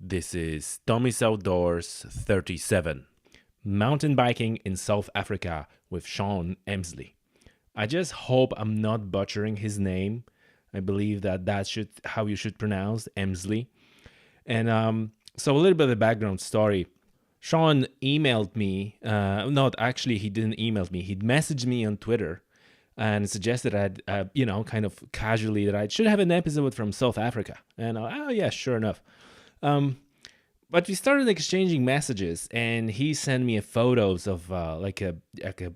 This is Tommy's Outdoors 37, mountain biking in South Africa with Shaun Emslie. I just hope I'm not butchering his name. I believe that should how you should pronounce Emslie. And so a little bit of the background story. Shaun emailed me. No, actually, he didn't email me. He'd messaged me on Twitter and suggested kind of casually that I should have an episode from South Africa. And oh yeah, sure enough. But we started exchanging messages, and he sent me photos of like a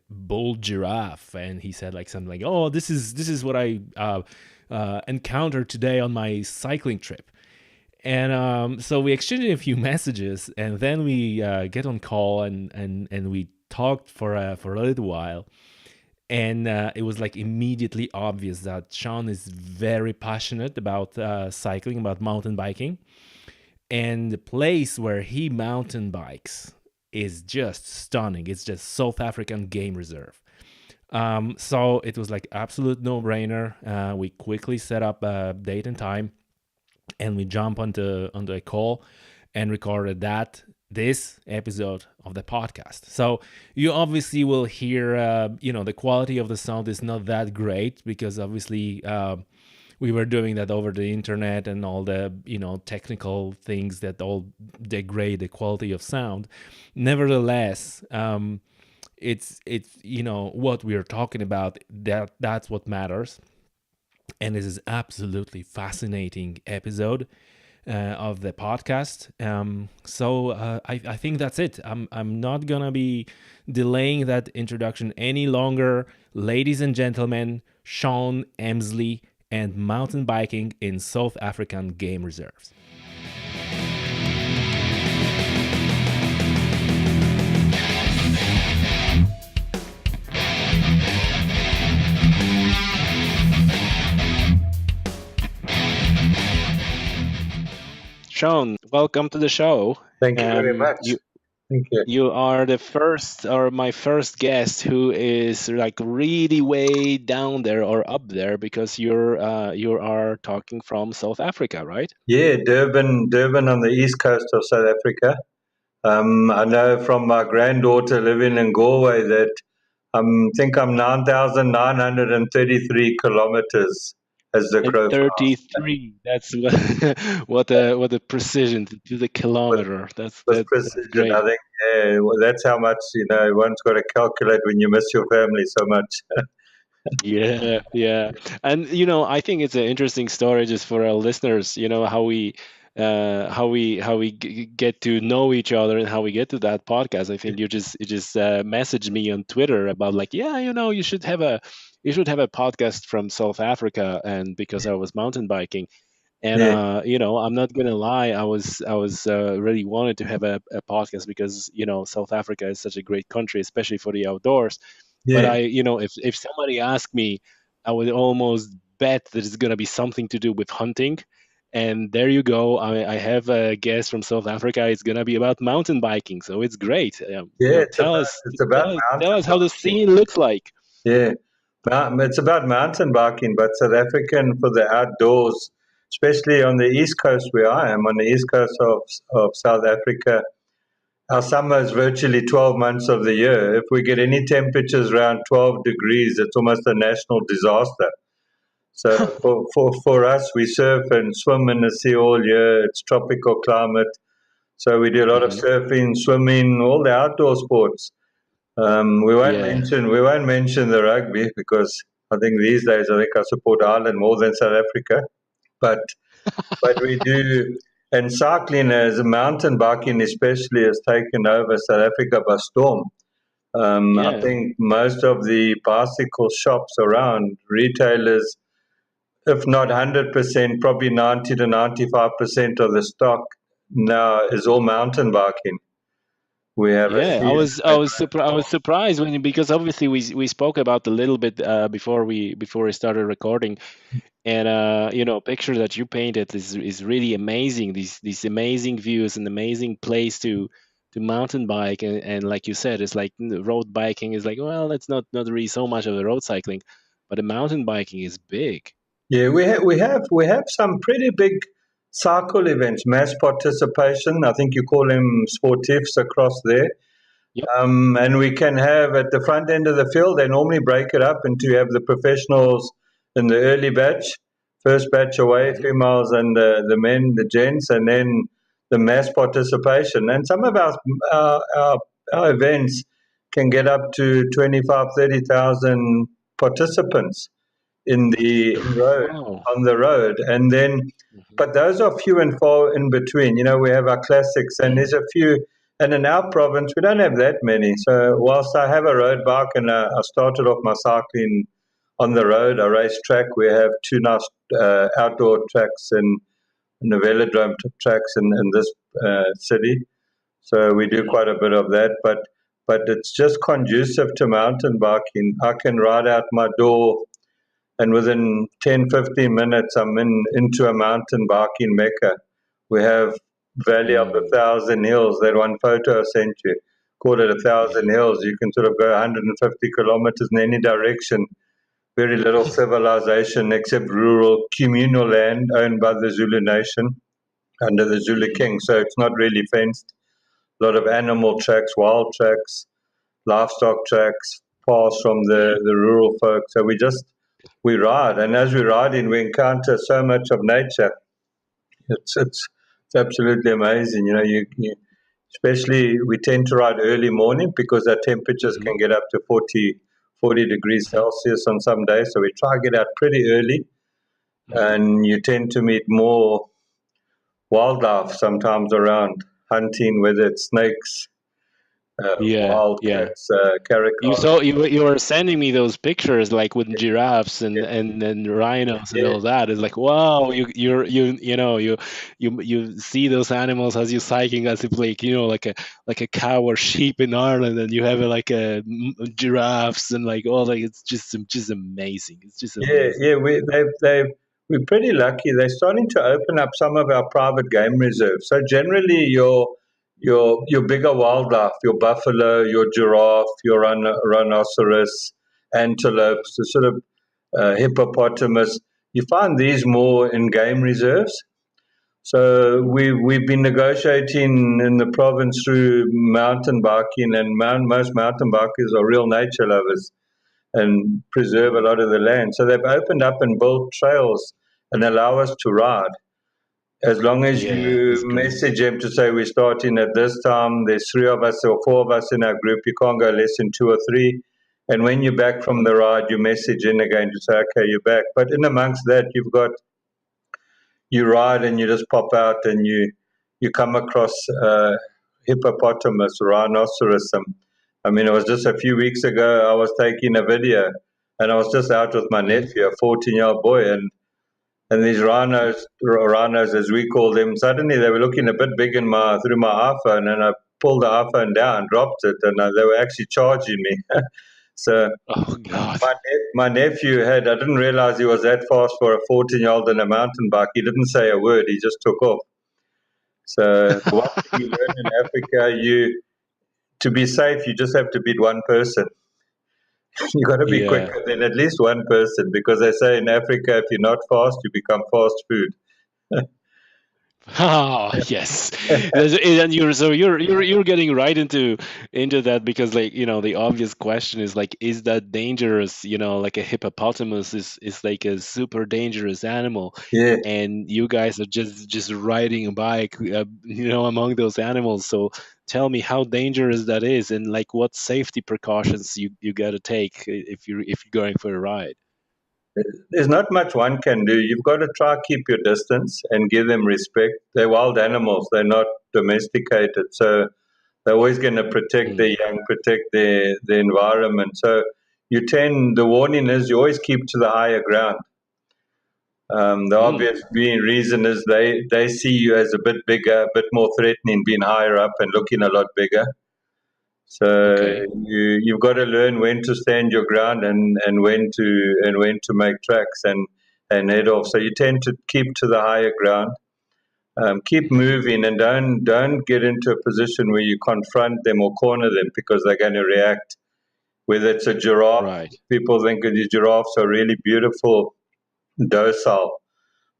bull giraffe, and he said like something like, "Oh, this is what I encountered today on my cycling trip." And so we exchanged a few messages, and then we get on call and we talked for a little while. And it was like immediately obvious that Shaun is very passionate about cycling, about mountain biking. And the place where he mountain bikes is just stunning. It's just South African Game Reserve. So it was like absolute no-brainer. We quickly set up a date and time, and we jump onto a call and recorded this episode of the podcast. So you obviously will hear, the quality of the sound is not that great because obviously we were doing that over the internet and all the, technical things that all degrade the quality of sound. Nevertheless, it's what we're talking about, that's what matters. And this is absolutely fascinating episode of the podcast. So I think that's it. I'm not gonna be delaying that introduction any longer. Ladies and gentlemen, Shaun Emslie and mountain biking in South African game reserves. Shaun, welcome to the show. Thank you very much. Thank you. You are the first or my first guest who is like really way down there or up there because you are talking from South Africa, right? Yeah, Durban on the east coast of South Africa. I know from my granddaughter living in Galway that I think I'm 9,933 kilometers as the crow flies. 33. That's what a precision to the kilometer. That's precision. Great. I think that's how much one's got to calculate when you miss your family so much. Yeah. And I think it's an interesting story just for our listeners, how we get to know each other and how we get to that podcast. I think you just messaged me on Twitter about like, yeah, you should have a podcast from South Africa, and because I was mountain biking. And I'm not gonna lie, I was really wanted to have a podcast because South Africa is such a great country, especially for the outdoors. But if somebody asked me, I would almost bet that it's gonna be something to do with hunting. And there you go. I have a guest from South Africa. It's gonna be about mountain biking, so it's great. Tell us how the scene looks like. Yeah, it's about mountain biking, but South African for the outdoors, especially on the east coast where I am, on the east coast of South Africa. Our summer is virtually 12 months of the year. If we get any temperatures around 12 degrees, it's almost a national disaster. So for us, we surf and swim in the sea all year. It's tropical climate. So we do a lot of surfing, swimming, all the outdoor sports. We won't mention the rugby because I think these days I support Ireland more than South Africa. But we do. And cycling as mountain biking especially has taken over South Africa by storm. I think most of the bicycle shops around, retailers, if not 100%, probably 90 to 95% of the stock now is all mountain biking. We have I was surprised because obviously we spoke about a little bit before we started recording. And picture that you painted is really amazing. These amazing views, an amazing place to mountain bike, and like you said, it's like road biking is like, well, it's not really so much of the road cycling, but the mountain biking is big. Yeah, we have some pretty big cycle events, mass participation. I think you call them sportifs across there. Yep. And we can have at the front end of the field, they normally break it up into you have the professionals in the early batch, first batch away, Hmm. females and the men, the gents, and then the mass participation. And some of our events can get up to 25, 30,000 participants in the road, Wow. on the road. And then, Hmm. but those are few and far in between. You know, we have our classics, and there's a few. And in our province, we don't have that many. So whilst I have a road bike and I started off my cycling on the road, a race track, we have two nice outdoor tracks and the velodrome tracks in this city. So we do quite a bit of that, but it's just conducive to mountain biking. I can ride out my door and within 10, 15 minutes, I'm into a mountain biking mecca. We have Valley of the Mm. Thousand Hills, that one photo I sent you, call it a thousand Yeah. hills. You can sort of go 150 kilometers in any direction. Very little civilization except rural communal land owned by the Zulu nation under the Zulu Hmm. king. So it's not really fenced. A lot of animal tracks, wild tracks, livestock tracks, paths from the rural folk. So we ride, and as we ride in, we encounter so much of nature. It's absolutely amazing. You know, especially we tend to ride early morning because our temperatures Hmm. can get up to 40 degrees Hmm. Celsius on some days. So we try to get out pretty early, Hmm. and you tend to meet more wildlife sometimes around hunting, whether it's snakes, Yeah. wild Yeah. cats, You caracal. saw you were sending me those pictures like with giraffes and rhinos and Yeah, all that. It's like wow, you see those animals as you're cycling as if like like a cow or sheep in Ireland, and you have giraffes and like all like it's just amazing. It's just amazing. yeah. We're pretty lucky. They're starting to open up some of our private game reserves. So generally, your bigger wildlife, your buffalo, your giraffe, your rhinoceros, antelopes, the sort of hippopotamus, you find these more in game reserves. So Hmm. we've been negotiating in the province through mountain biking, and most mountain bikers are real nature lovers and preserve a Hmm. lot of the land. So they've opened up and built trails and allow us to ride. As long as Yeah, you that's great. message them to say we're starting at this time, there's three of us or four of us in our group, you can't go less than two or three. And when you're back from the ride, you message in again to say, okay, you're back. But in amongst that, you ride and you just pop out and you come across hippopotamus, rhinoceros. I mean, it was just a few weeks ago. I was taking a video, and I was just out with my Hmm. nephew, a 14-year-old boy, and these rhinos as we call them. Suddenly they were looking a bit big in my through my iPhone, and I pulled the iPhone down, dropped it, and they were actually charging me. So Oh God. my nephew had, I didn't realize he was that fast for a 14-year-old in a mountain bike. He didn't say a word, he just took off. So the one thing you learn in Africa, to be safe, you just have to beat one person. You got to be Yeah. quicker than at least one person because they say in Africa, if you're not fast, you become fast food. Ah, yes. And you're getting right into that because like the obvious question is like is that dangerous? Like a hippopotamus is like a super dangerous animal, Yeah, and you guys are just riding a bike, among those animals. So tell me how dangerous that is, and like what safety precautions you got to take if you're going for a ride. there's not much one can do. You've got to try keep your distance and give them respect. They're wild animals. They're not domesticated, so they're always going to protect their Mm. young, protect their environment. So the warning is you always keep to the higher ground. The Mm. obvious being reason is they see you as a bit bigger, a bit more threatening, being higher up and looking a lot bigger. So Okay. you've got to learn when to stand your ground and when to make tracks and head off. So you tend to keep to the higher ground, keep Hmm. moving, and don't get into a position where you confront them or corner them because they're going to react. Whether it's a giraffe, Right. people think that the giraffes are really beautiful, docile.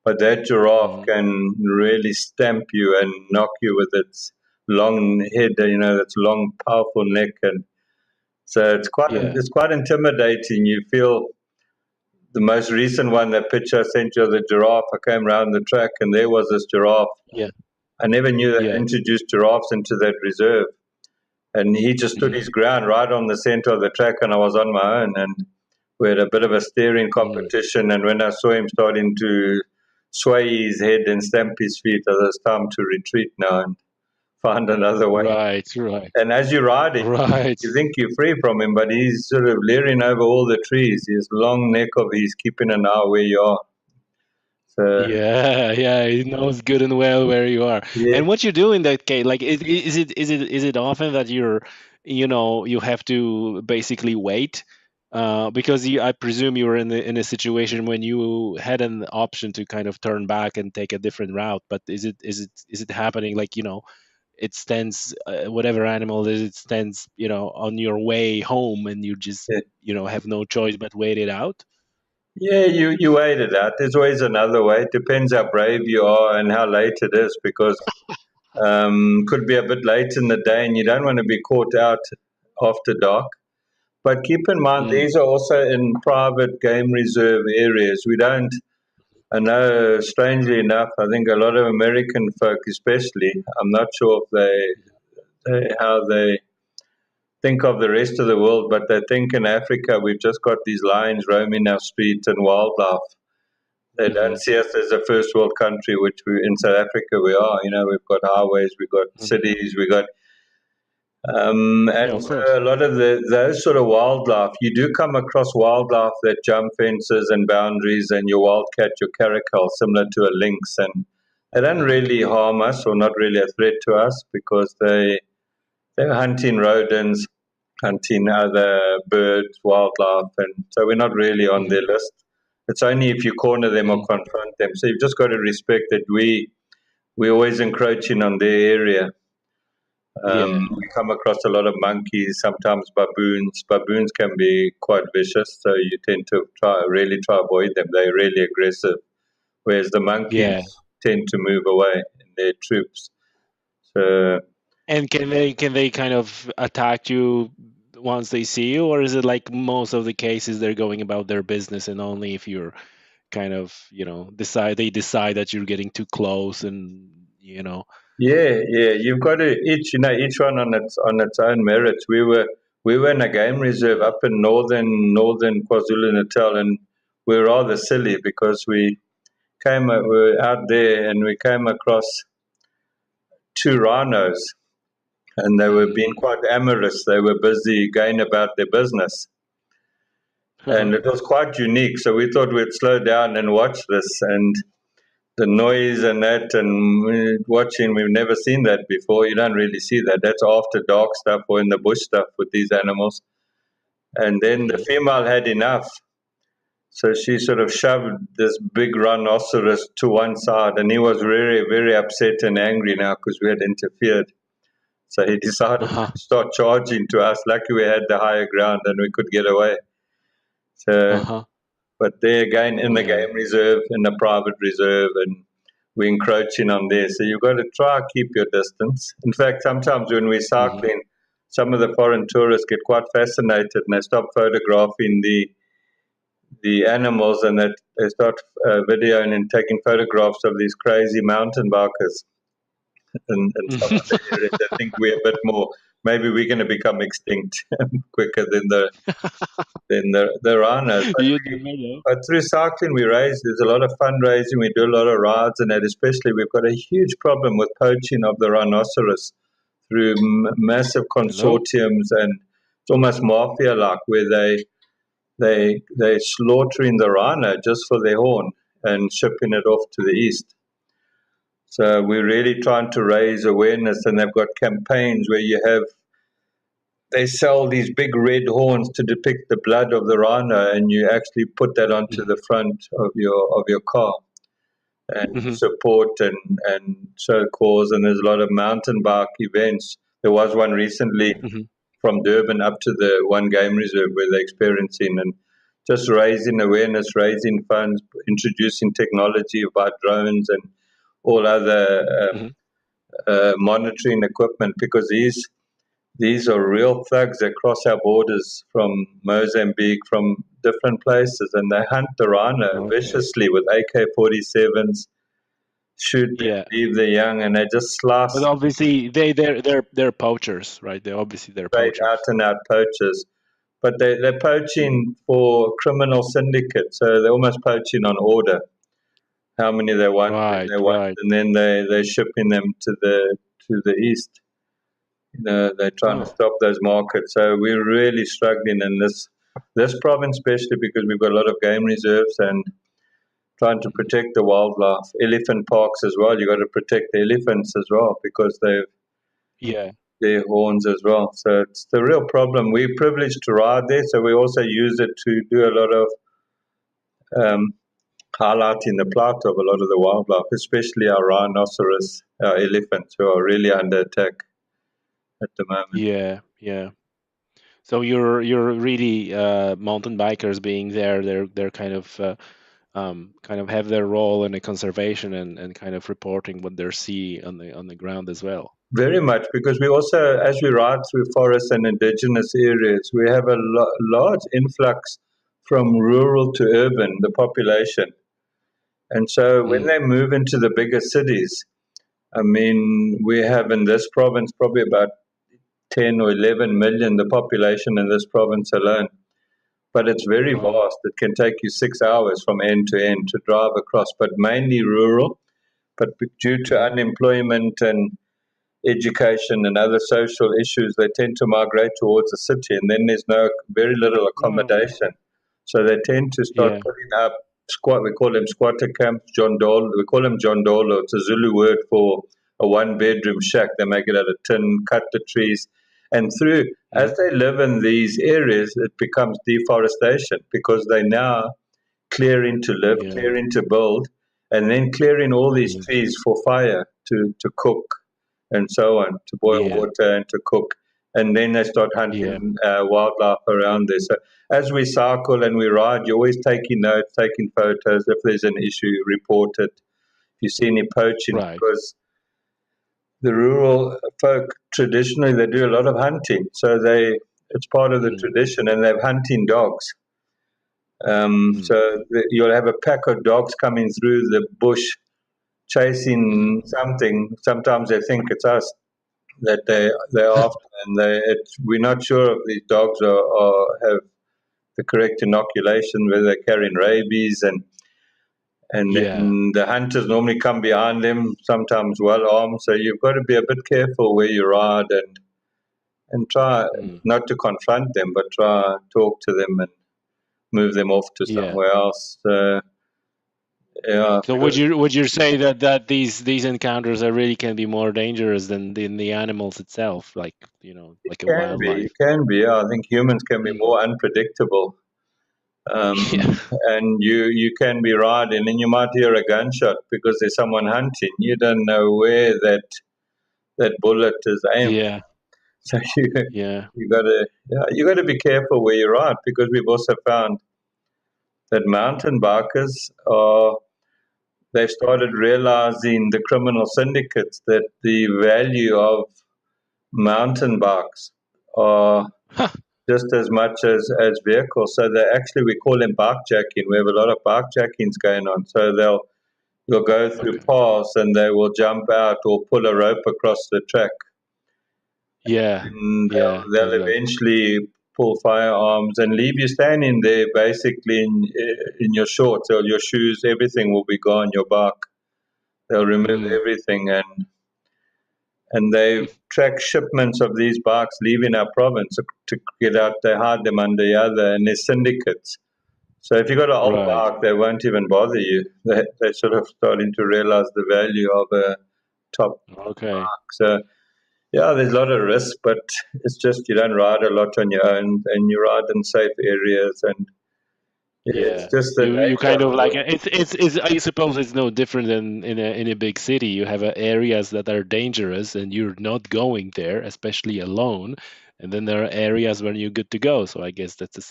but that giraffe Hmm. can really stamp you and knock you with its long head, its long, powerful neck, and so Yeah. it's quite intimidating. You feel the most recent one, that picture I sent you of the giraffe. I came around the track, and there was this giraffe. Yeah. I never knew they Yeah. introduced giraffes into that reserve, and he just stood Hmm. his ground right on the center of the track, and I was on my own, and we had a bit of a steering Hmm. competition, and when I saw him starting to sway his head and stamp his feet, it was time to retreat now and find another way. Right. Right. And as you ride him, Right. you think you're free from him, but he's sort of leering over all the trees. His long neck of his keeping an eye where you are. So Yeah, yeah, he knows good and well where you are. yeah, And what you do in that case, like, is it often that you have to basically wait, because I presume you were in a situation when you had an option to kind of turn back and take a different route. But is it happening, like, it stands, whatever animal it is, it stands, on your way home, and you just, yeah, have no choice but wait it out? yeah. You wait it out. There's always another way. It depends how brave you are and how late it is, because could be a bit late in the day, and you don't want to be caught out after dark. But keep in mind, Mm, these are also in private game reserve areas. We don't. I know, strangely enough, I think a lot of American folk, especially, I'm not sure if how they think of the rest of the world, but they think in Africa we've just got these lions roaming our streets and wildlife. They don't mhm, see us as a first world country, which we in South Africa we are. We've got highways, we've got mhm. cities, we've got Yeah, and of so course. a lot of those sort of wildlife, you do come across wildlife that jump fences and boundaries, and your wildcat, your caracal, similar to a lynx, and they don't Mhm, really harm us or not really a threat to us because they're hunting rodents, hunting other birds, wildlife, and so we're not really on mhm, their list. It's only if you corner them or mhm. confront them. So you've just got to respect that we're always encroaching on their area. Yeah, We come across a lot of monkeys, sometimes baboons. Baboons can be quite vicious, so you tend to really try avoid them. They're really aggressive, whereas the monkeys yeah. tend to move away in their troops. So And can they kind of attack you once they see you, or is it like most of the cases they're going about their business, and only if you're kind of, decide that you're getting too close, and. yeah, yeah, you've got to each one on its own merits. We were in a game reserve up in northern KwaZulu Natal, and we were rather silly because we were out there and we came across two rhinos, and they were Mhm. being quite amorous. They were busy going about their business, Uh-huh. and it was quite unique. So we thought we'd slow down and watch this, and the noise and that, and watching. We've never seen that before. You don't really see that. That's after dark stuff or in the bush stuff with these animals. And then the Mhm. female had enough. So she sort of shoved this big rhinoceros to one side, and he was very, very upset and angry now because we had interfered. So he decided to Uh-huh. start charging to us. Lucky we had the higher ground and we could get away. So, Uh-huh. but there again, in the Yeah. game reserve, in the private reserve, and we're encroaching on there. So you've got to try to keep your distance. In fact, sometimes when we're Mhm. cycling, some of the foreign tourists get quite fascinated and they stop photographing the animals, and that they start videoing and taking photographs of these crazy mountain bikers in some of the areas. I think we're a bit more. Maybe we're going to become extinct quicker than the rhinos. You never know. But through cycling, we raise. There's a lot of fundraising. We do a lot of rides, and that especially we've got a huge problem with poaching of the rhinoceros through massive Hello? consortiums, and it's almost mafia-like where they slaughtering the rhino just for their horn and shipping it off to the east. So we're really trying to raise awareness, and they've got campaigns where they sell these big red horns to depict the blood of the rhino, and you actually put that onto Mhm. the front of your car and Mhm. support and show cause. And there's a lot of mountain bike events. There was one recently Mhm. from Durban up to the one game reserve where they're experiencing, and just raising awareness, raising funds, introducing technology about drones and all other Mhm. monitoring equipment, because these are real thugs that cross our borders from Mozambique, from different places, and they hunt the rhino Okay. viciously with AK-47s, shoot them, Yeah. leave the young, and they just slice But obviously they're poachers, right? They're straight out poachers. and out poachers. But they're Mm. poaching for criminal syndicates, so they're almost poaching on order. How many they want, when Right, they want, right. and then they're shipping them to the east. They're trying to Oh, stop those markets. So we're really struggling in this province, especially because we've got a lot of game reserves and trying to mhm. protect the wildlife. Elephant parks as well. You got to protect the elephants as well because they've Yeah, their horns as well. So it's the real problem. We're privileged to ride there, so we also use it to do a lot of um, highlighting the plight of a lot of the wildlife, especially our rhinoceros, our elephants, who are really under attack at the moment. yeah, yeah. So you're really mountain bikers being there. They're kind of have their role in the conservation and kind of reporting what they're see on the ground as well. Very much, because we also, as we ride through forests and indigenous areas, we have a large influx from rural to urban, the population. And so when Mm. they move into the bigger cities, I mean, we have in this province probably about 10 or 11 million, the population in this province alone. But it's very Wow. vast. It can take you 6 hours from end to end to drive across, but mainly rural. But due to Hmm. unemployment and education and other social issues, they tend to migrate towards the city, and then there's very little Oh, accommodation. So they tend to start yeah. putting up squat. We call them squatter camps, John Dole. We call them John Dolo. It's a Zulu word for a one-bedroom shack. They make it out of tin, cut the trees, and through as Hmm. they live in these areas, it becomes deforestation because they now clearing to live, Yeah. clearing to build, and then clearing all these Yeah. trees for fire to cook and so on, to boil Yeah. water and to cook. And then they start Yeah. hunting wildlife around there. So as we cycle and we ride, you're always taking notes, taking photos. If there's an issue, you report it. If you see any poaching, Right. because the rural folk traditionally they do a lot of hunting, so it's part of the Mm. tradition, and they're hunting dogs. Mm. You'll have a pack of dogs coming through the bush Hmm. chasing something. Sometimes they think it's us that they're after, and we're not sure if these dogs have the correct inoculation, whether they're carrying rabies, and Yeah. then the hunters normally come behind them, sometimes well armed. So you've got to be a bit careful where you ride and try Mm. not to confront them, but try talk to them and move them off to Yeah. somewhere else. Yeah, So would you say that these encounters are really can be more dangerous than the animals itself, like like a it wildlife? can be. Yeah, I think humans can be Mm. more unpredictable. Yeah. And you can be riding, and you might hear a gunshot because there's someone hunting. You don't know where that bullet is aimed. Yeah. So you Yeah. you gotta be careful where you ride, because we've also found that mountain bikers are they've started realizing, the criminal syndicates, that the value of mountain bikes are Huh. just as much as vehicles. So they actually, we call them bike jacking. We have a lot of bike jackings going on. So you'll go through Okay. paths and they will jump out or pull a rope across the track. Yeah. And Yeah. they'll eventually pull firearms and leave you standing there basically in your shorts or your shoes. Everything will be gone, your bike. They'll remove Mm. everything, and they track shipments of these bikes leaving our province to get out. They hide them under the other, and there's syndicates. So if you've got an old Right. bike, they won't even bother you. They're sort of starting to realize the value of a top Okay. bike. So yeah, there's a lot of risk, but it's just you don't ride a lot on your own, and you ride in safe areas, and it's Yeah. just the You nature kind of of like the. it's I suppose it's no different than in a big city. You have areas that are dangerous and you're not going there, especially alone. And then there are areas where you're good to go. So I guess that's the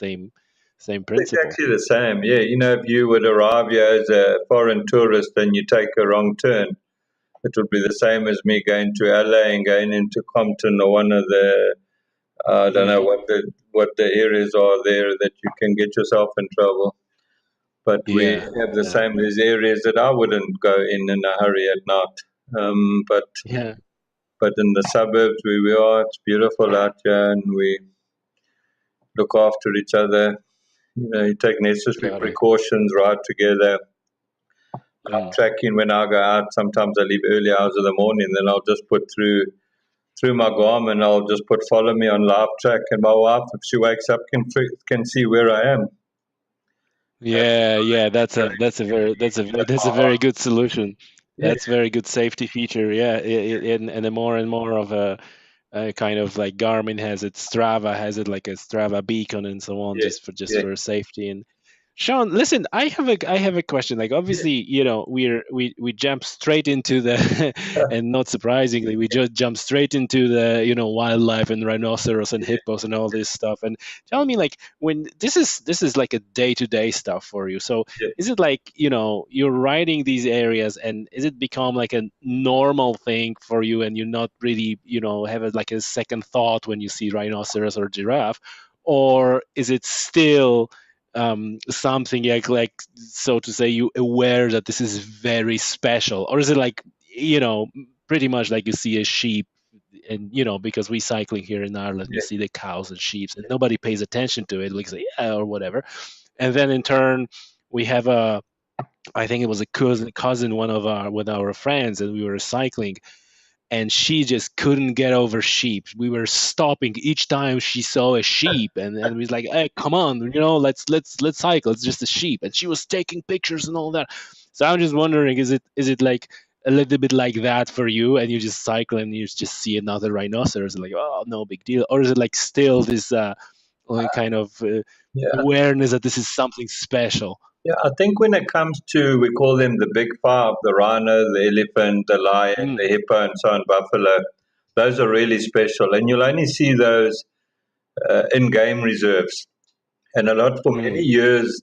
Same It's principle. exactly the same. Yeah, if you would arrive here as a foreign tourist and you take a wrong turn, it would be the same as me going to LA and going into Compton or one of the I don't know Hmm. what the areas are there that you can get yourself in trouble. But we Yeah, have the yeah, same. There's areas that I wouldn't go in a hurry at night. But yeah. in the suburbs where we are, it's beautiful out here, and we look after each other. You take necessary Got it. precautions, ride together. Mm. Tracking when I go out, sometimes I leave early hours of the morning, then I'll just put through my Garmin, I'll just put follow me on live track, and my wife, if she wakes up, can see where I am. Yeah, yeah. Right. That's a very good solution. Yeah, That's very good safety feature. Yeah, and the more and more of a kind of like Garmin has it, Strava has it, like a Strava beacon and so on, yeah, just yeah, for safety. And Sean, listen, I have a question. Like, yeah, obviously, we jump straight into the, and not surprisingly, we just jump straight into the wildlife and rhinoceros and yeah, hippos and all this stuff. And tell me, like, when this is like a day to day stuff for you. So yeah. is it like you're riding these areas, and is it become like a normal thing for you, and you're not really have like a second thought when you see rhinoceros or giraffe, or is it still something like so to say you aware that this is very special, or is it like pretty much like you see a sheep, and because we cycling here in Ireland, you Yeah. see the cows and sheep and nobody pays attention to it, like say yeah or whatever. And then in turn we have a, I think it was a cousin one of our with our friends, and we were cycling, and she just couldn't get over sheep. We were stopping each time she saw a sheep, and we was like, "Hey, come on, let's cycle. It's just a sheep." And she was taking pictures and all that. So I'm just wondering, is it like a little bit like that for you, and you just cycle and you just see another rhinoceros, like, oh, no big deal, or is it like still this kind of Yeah, awareness that this is something special? yeah. I think when it comes to, we call them the big five: the rhino, the elephant, the lion, Mm, the hippo, and so on, buffalo. Those are really special, and you'll only see those in game reserves. And a lot for many mm, years,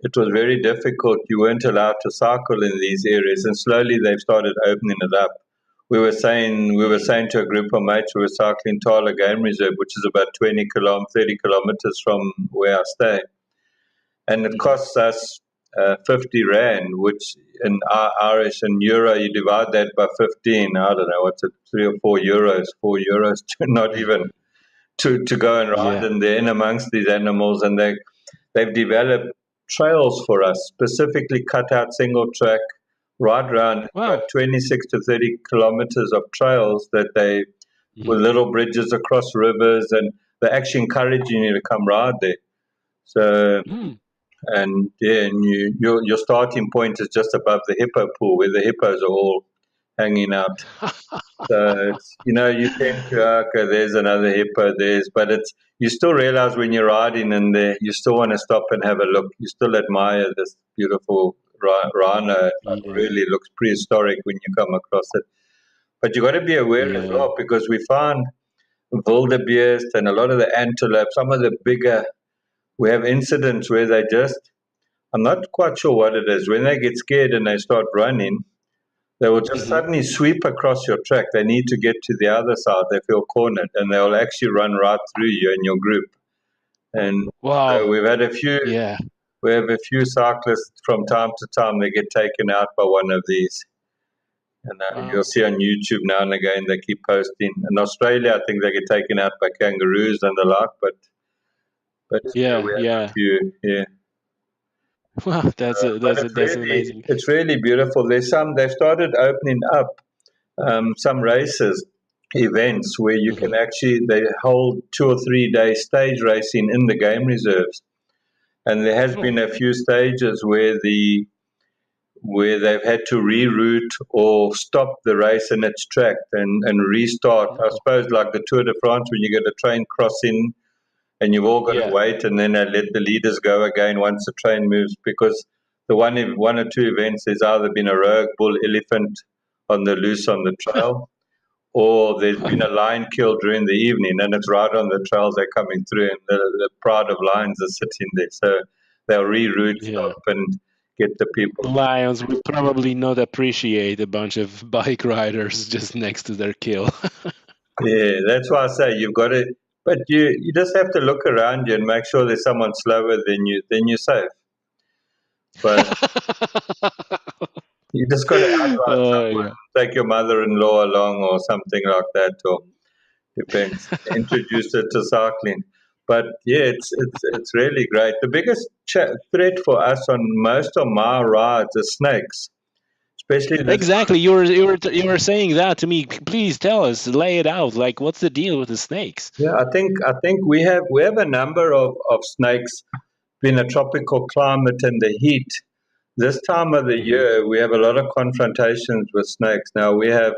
it was very difficult. You weren't allowed to cycle in these areas, and slowly they've started opening it up. We were saying to a group of mates, we were cycling Tala Game Reserve, which is about 30 kilometers from where I stay, and it mhm. costs us 50 rand, which in Irish and euro, you divide that by 15. I don't know what's it, 3 or 4 euros, 4 euros to not even to go and ride Yeah. in there in amongst these animals, and they've developed trails for us, specifically cut out single track, right around about Wow. 26 to 30 kilometers of trails that they, with Mhm. little bridges across rivers, and they're actually encouraging you to come ride there. So, Mm. and yeah, and your starting point is just above the hippo pool where the hippos are all hanging out. So it's, you tend to, okay, there's another hippo, but it's, you still realize when you're riding in there, you still want to stop and have a look. You still admire this beautiful rhino. It Yeah. really looks prehistoric when you come across it. But you got to be aware as Yeah. well, because we found wildebeest and a lot of the antelope, some of the bigger, we have incidents where they just, I'm not quite sure what it is, when they get scared and they start running, they will just Mhm. suddenly sweep across your track. They need to get to the other side. They feel cornered, and they'll actually run right through you and your group. And so Wow. Yeah. we have a few cyclists from time to time. They get taken out by one of these, and you'll Wow. see on YouTube now and again they keep posting. In Australia, I think they get taken out by kangaroos and the like, but yeah, Yeah. we have a Yeah. few. Yeah, Wow. but That's amazing. it's really beautiful. They've started opening up some races, events where you can Mhm. actually, they hold 2 or 3 day stage racing in the game reserves, and there has Oh. been a few stages where they've had to reroute or stop the race in its track and restart. I Oh. suppose like the Tour de France, when you get a train crossing and you've all got to Yeah. wait, and then they let the leaders go again once the train moves, because the one or two events, there's either been a rogue bull elephant on the loose on the trail, or there's been a lion killed during the evening, and it's right on the trails they're coming through, and the pride of lions are sitting there. So they'll reroute, Yeah. stop, and get the people. Lions would probably not appreciate a bunch of bike riders just next to their kill. Yeah, that's why I say you've got to, but you just have to look around you and make sure there's someone slower than you, then you're safe. But you just got to outride someone, Yeah. take your mother-in-law along or something like that, or depends. Introduce her to cycling. But yeah, it's really great. The biggest threat for us on most of my rides is snakes, especially this Exactly. You were saying that to me. Please tell us, lay it out. Like, what's the deal with the snakes? Yeah, I think we have a number of snakes in a tropical climate and the heat. This time of the Hmm. year, we have a lot of confrontations with snakes. Now we have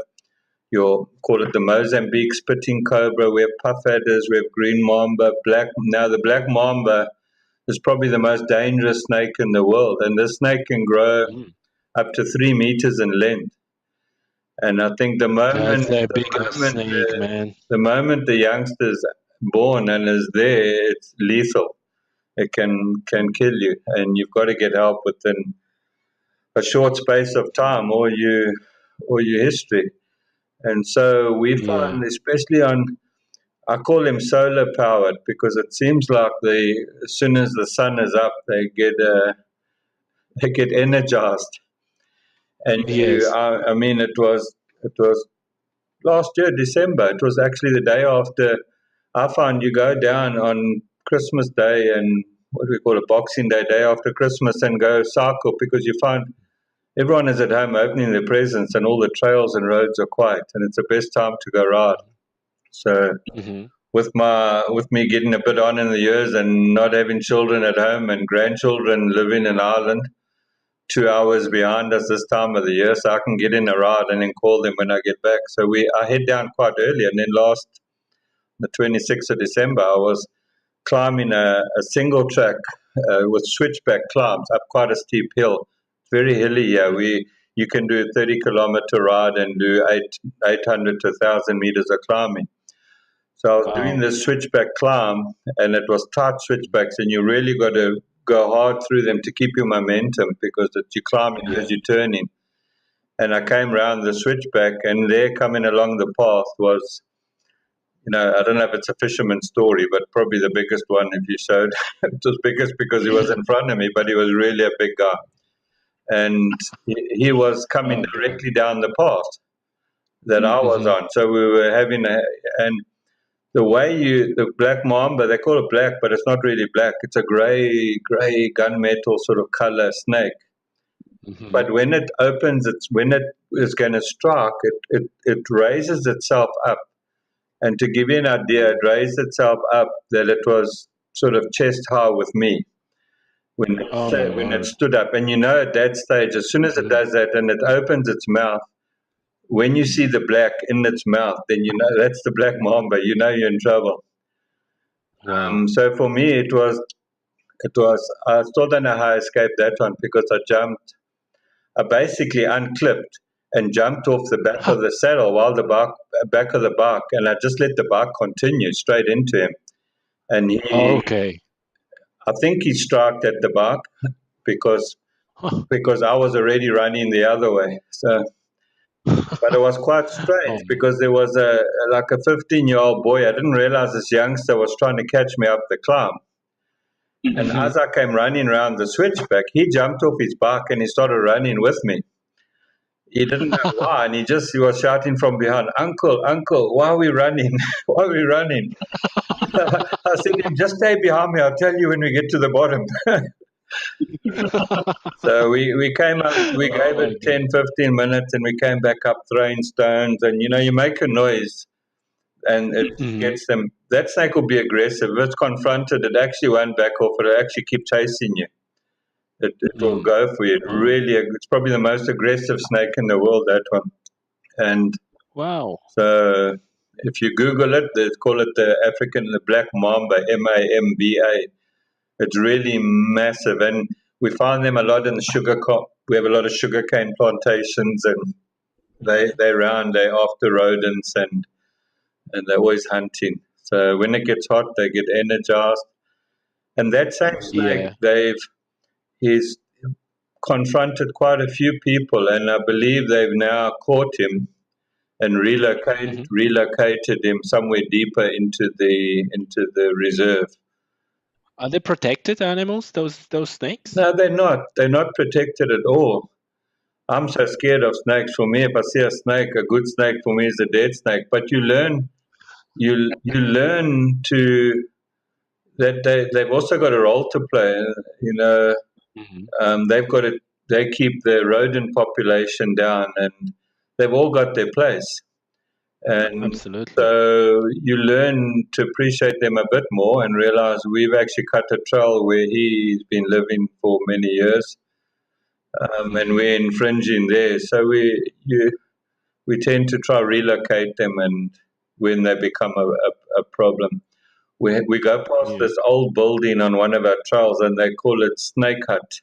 your call it the Mozambique spitting cobra. We have puff adders. We have green mamba, black. Now the black mamba is probably the most dangerous snake in the world, and this snake can grow Mm. up to 3 meters in length. And I think the That's moment a the big ass moment snake, man. the moment the youngster's born and is there, it's lethal. It can kill you, and you've got to get help within a short space of time, or your history. And so we Yeah. find, especially on, I call them solar powered because it seems like as soon as the sun is up, they get energized. And Yes. I mean, it was last year December. It was actually the day after. I found you go down on Christmas Day and what do we call it, Boxing Day, day after Christmas, and go cycle because you find everyone is at home opening their presents and all the trails and roads are quiet, and it's the best time to go ride. So Hmm. with me getting a bit on in the years and not having children at home and grandchildren living in Ireland, 2 hours behind us this time of the year, so I can get in a ride and then call them when I get back. So I head down quite early, and then the 26th of December, I was climbing a single track with switchback climbs up quite a steep hill. Very hilly. Yeah, you can do a 30-kilometer ride and do 800 to 1,000 meters of climbing. So I was doing Wow. this switchback climb, and it was tight switchbacks, and you really got to go hard through them to keep your momentum because you're climbing as Yeah. you're turning. And I came round the switchback, and there coming along the path was, I don't know if it's a fisherman's story, but probably the biggest one if you showed. It was biggest because he was in front of me, but he was really a big guy. And he was coming Oh boy. directly down the path that I was Hmm. on. So we were and the black mamba, they call it black, but it's not really black. It's a gray gunmetal sort of color snake. Hmm. But when it is going to strike, it raises itself up. And to give you an idea, it raised itself up that it was sort of chest high with me Oh my when it god. stood up. And at that stage, as soon as it Hmm. does that and it opens its mouth, when you see the black in its mouth, then you know that's the black mamba. You know you're in trouble. Wow. So for me, I still don't know how I escaped that one because I basically unclipped and jumped off the back of the saddle while back of the bike, and I just let the bike continue straight into him. And Okay. I think he struck at the bike because Huh. I was already running the other way. So, but it was quite strange Oh my. because there was like a 15-year-old boy. I didn't realize this youngster was trying to catch me up the climb. And Hmm. as I came running around the switchback, he jumped off his bike and he started running with me. He didn't know why, and he was shouting from behind, "Uncle, Uncle, why are we running? Why are we running?" I said to him, "Just stay behind me. I'll tell you when we get to the bottom." So we came up, we Oh gave it my god. 10, 15 minutes, and we came back up throwing stones. And you make a noise, and it Hmm. gets them. That snake will be aggressive. If it's confronted, it actually won't back off. It'll actually keep chasing you. It will Mm. go for you. Oh. It's probably the most aggressive snake in the world, that one. And Wow. so if you Google it, they call it the black mamba, Mamba. It's really massive, and we find them a lot in the sugar. We have a lot of sugarcane plantations, and They round, they after rodents, and they're always hunting. So when it gets hot, they get energized. And that same snake, Yeah. he's confronted quite a few people, and I believe they've now caught him and Hmm. relocated him somewhere deeper into the reserve. Are they protected animals? Those snakes? No, they're not. They're not protected at all. I'm so scared of snakes. For me, if I see a snake, a good snake for me is a dead snake. But you learn to that they've also got a role to play. You know, Hmm. they've got to they keep the rodent population down, and they've all got their place. And Absolutely. so you learn to appreciate them a bit more and realize we've actually cut a trail where he's been living for many years, and Hmm. we're infringing there. So we tend to try relocate them, and when they become a problem, we go past Yeah. this old building on one of our trails, and they call it Snake Hut,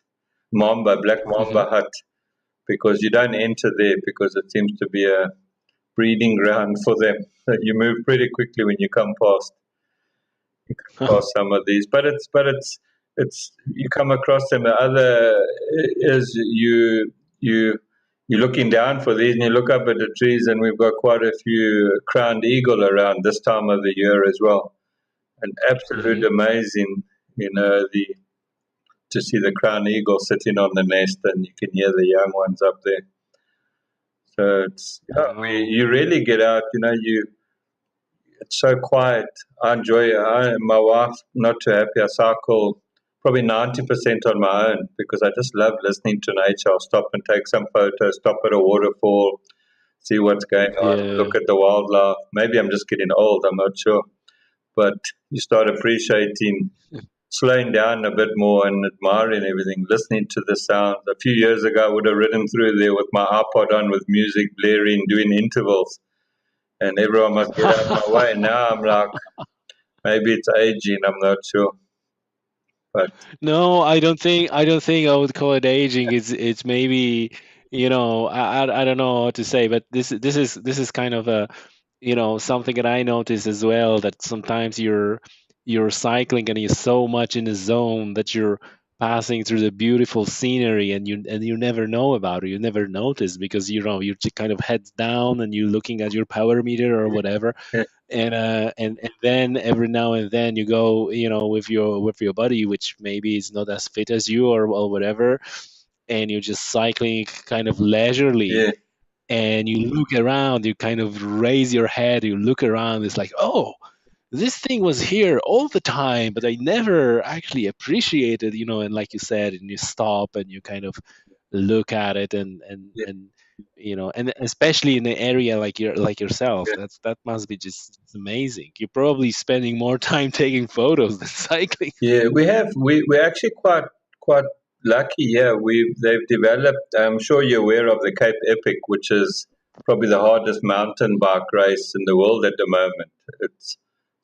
Black Hmm. Mamba Hut, because you don't enter there because it seems to be a breeding ground for them. You move pretty quickly when you come past some of these, but it's you come across them. The other is you you're looking down for these, and you look up at the trees, and we've got quite a few crowned eagle around this time of the year as well. An absolute Hmm. amazing, the to see the crowned eagle sitting on the nest, and you can hear the young ones up there. So it's Oh, you really get out. It's so quiet. I enjoy it. My wife, not too happy. I cycle probably 90% on my own because I just love listening to nature. I'll stop and take some photos, stop at a waterfall, see what's going on, yeah. look at the wildlife. Maybe I'm just getting old, I'm not sure. But you start appreciating, slowing down a bit more and admiring everything, listening to the sounds. A few years ago, I would have ridden through there with my iPod on with music blaring, doing intervals, and everyone must get out of my way. Now I'm like, maybe it's aging. I'm not sure, but No, I don't think I would call it aging. It's maybe, I don't know what to say, but this is kind of a, something that I notice as well, that sometimes you're cycling and you're so much in the zone that you're passing through the beautiful scenery, and you never know about it. You never notice because you're just kind of heads down and you're looking at your power meter or whatever, yeah, and then every now and then you go, with your buddy, which maybe is not as fit as you, or whatever, and you're just cycling kind of leisurely, yeah, and you look around, you kind of raise your head, you look around, it's like, oh, this thing was here all the time, but I never actually appreciated, and like you said, and you stop and you kind of look at it, yeah, and especially in an area like yourself, yeah. that must be just amazing. You're probably spending more time taking photos than cycling. Yeah, we're actually quite lucky. Yeah, they've developed. I'm sure you're aware of the Cape Epic, which is probably the hardest mountain bike race in the world at the moment. It's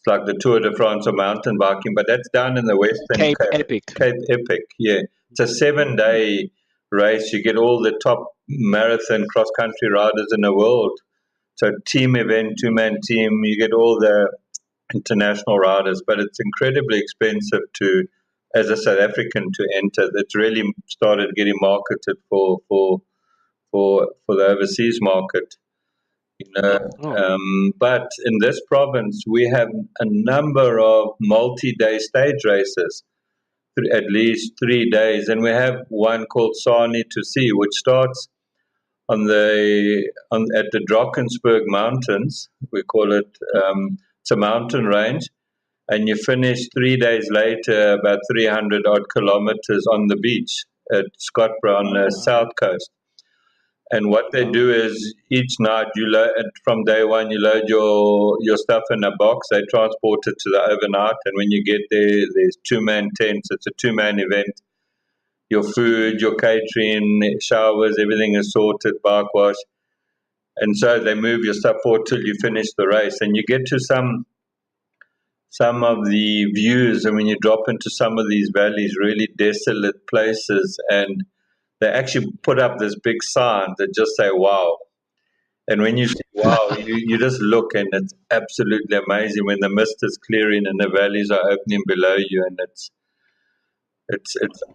like the Tour de France of mountain biking, but that's down in the Western Cape Cape. Epic. Cape Epic, yeah, it's a 7 day race. You get all the top marathon cross country riders in the world. So team event, two-man team. You get all the international riders, but it's incredibly expensive to, as a South African, to enter. It's really started getting marketed for the overseas market. You know, Oh. but in this province, we have a number of multi-day stage races, at least 3 days, and we have one called Sani to See, which starts at the Drakensberg Mountains. We call it. It's a mountain range, and you finish 3 days later, about 300 odd kilometers on the beach at Scotbrough on the Wow. south coast. And what they do Oh. is each night you load from day one, you load your stuff in a box. They transport it to the overnight, and when you get there, there's two-man tents. It's a two-man event. Your food, your catering, showers, everything is sorted, bike wash, and so they move your stuff forward till you finish the race, and you get to some of the views, and when you drop into some of these valleys, really desolate places, and they actually put up this big sign that just say wow. And when you see, wow, you just look and it's absolutely amazing when the mist is clearing and the valleys are opening below you, and it's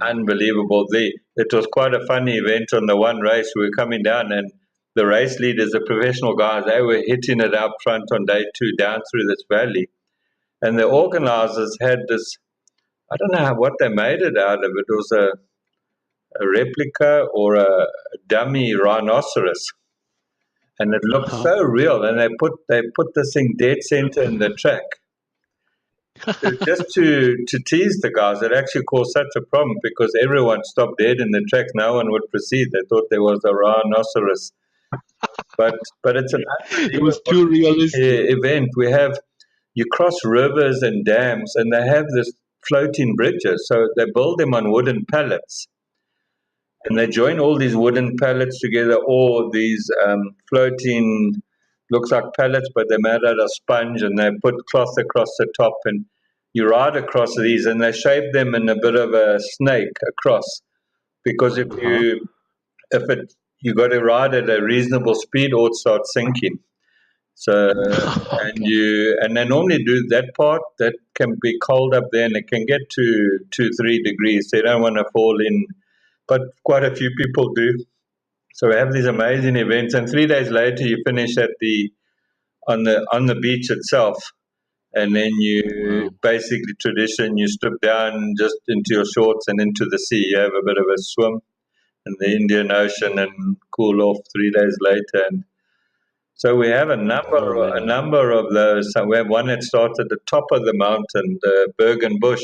unbelievable. It was quite a funny event on the one race. We were coming down, and the race leaders, the professional guys, they were hitting it out front on day two down through this valley. And the organizers had this, I don't know what they made it out of. It was a replica or a dummy rhinoceros. And it looked Uh-huh. so real. And they put this thing dead center in the track. Just to tease the guys, it actually caused such a problem because everyone stopped dead in the track. No one would proceed. They thought there was a rhinoceros. But it's an It was unbelievable too realistic. event. You cross rivers and dams, and they have this floating bridges. So they build them on wooden pallets, and they join all these wooden pallets together, or these floating, looks like pallets, but they're made out of sponge, and they put cloth across the top, and you ride across these, and they shape them in a bit of a snake across, because Uh-huh. if it you got to ride at a reasonable speed, or it starts sinking. So Okay. and they normally do that part that can be cold up there, and it can get to 2-3 degrees. So you don't want to fall in, but quite a few people do. So we have these amazing events, and 3 days later you finish at the on the beach itself, and then you Wow. basically tradition. You strip down just into your shorts and into the sea. You have a bit of a swim in the Indian Ocean Mhm. and cool off 3 days later. And so we have Oh a man. number of those. So we have one that starts at the top of the mountain, the Bergen Bush.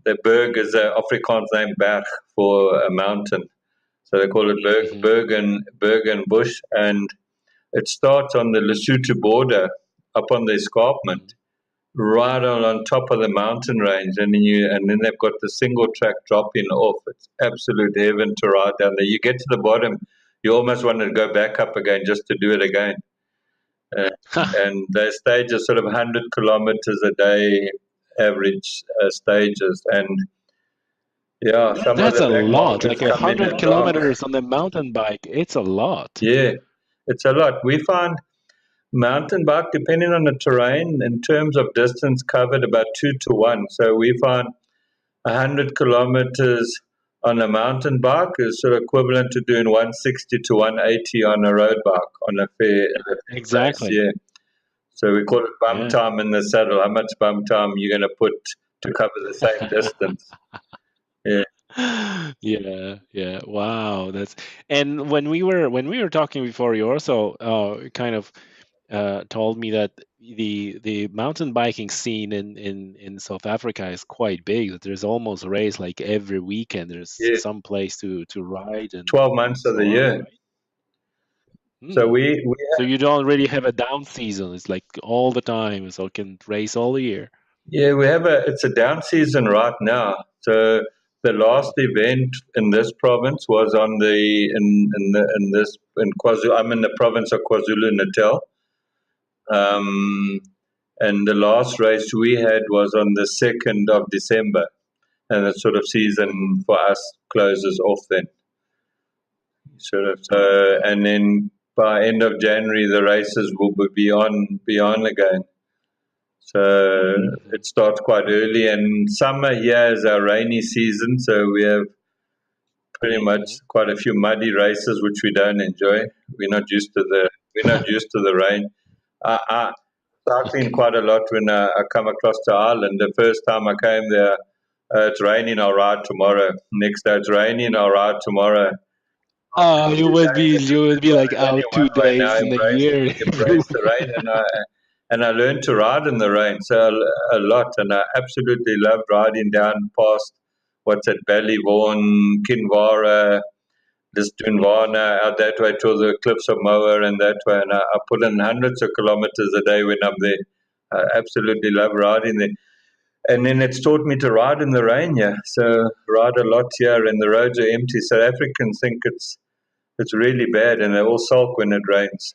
The Berg is an Afrikaans name Berg for a mountain. So they call it Hmm. Bergen Bush, and it starts on the Lesotho border, up on the escarpment, Hmm. right on top of the mountain range, and then they've got the single track dropping off. It's absolute heaven to ride down there. You get to the bottom, you almost want to go back up again just to do it again. Uh, and their stage is sort of 100 kilometers a day average stages, and yeah, some of That's the a back lot. markers Like a come in hundred at dark. kilometers on the mountain bike. It's a lot. Yeah, it's a lot. We find mountain bike, depending on the terrain, in terms of distance covered, about 2 to 1. So we find 100 kilometers on a mountain bike is sort of equivalent to doing 160 to 180 on a road bike on a fair race. Exactly. Yeah. So we call it bum Yeah. time in the saddle. How much bum time you're going to put to cover the same distance? Yeah. Yeah, yeah. Wow, that's and when we were talking before, you also kind of told me that the mountain biking scene in South Africa is quite big. That there's almost a race like every weekend. There's Yeah. some place to ride 12 and months of so the on, year. right? So Hmm. So you don't really have a down season. It's like all the time, so it can race all the year. yeah, it's a down season right now. So the last Mm. event in this province was on the in this in KwaZulu. I'm in the province of KwaZulu Natal. Um, and the last race we had was on the 2nd of December, and the sort of season for us closes off then. Sort of, and then by end of January, the races will be on again. So Mhm. it starts quite early, and summer here is our rainy season, so we have pretty much Mhm. quite a few muddy races which we don't enjoy. We're not used to the rain. I cycling Okay. quite a lot when I come across to Ireland. The first time I came there, it's raining. I'll ride tomorrow. Next day, it's raining. I'll ride tomorrow. Oh, After 2 days, it you just would be become like it's only out one two way now. days in a year. Embrace the rain, and I learned to ride in the rain so a lot, and I absolutely loved riding down past what's at Ballyvaughan, Kinvara, this Dunvana, out that way to the cliffs of Moher and that way, and I put in hundreds of kilometers a day when I'm there. I absolutely love riding there. And then it's taught me to ride in the rain, yeah. So ride a lot here, and the roads are empty. South Africans think it's really bad, and they all sulk when it rains.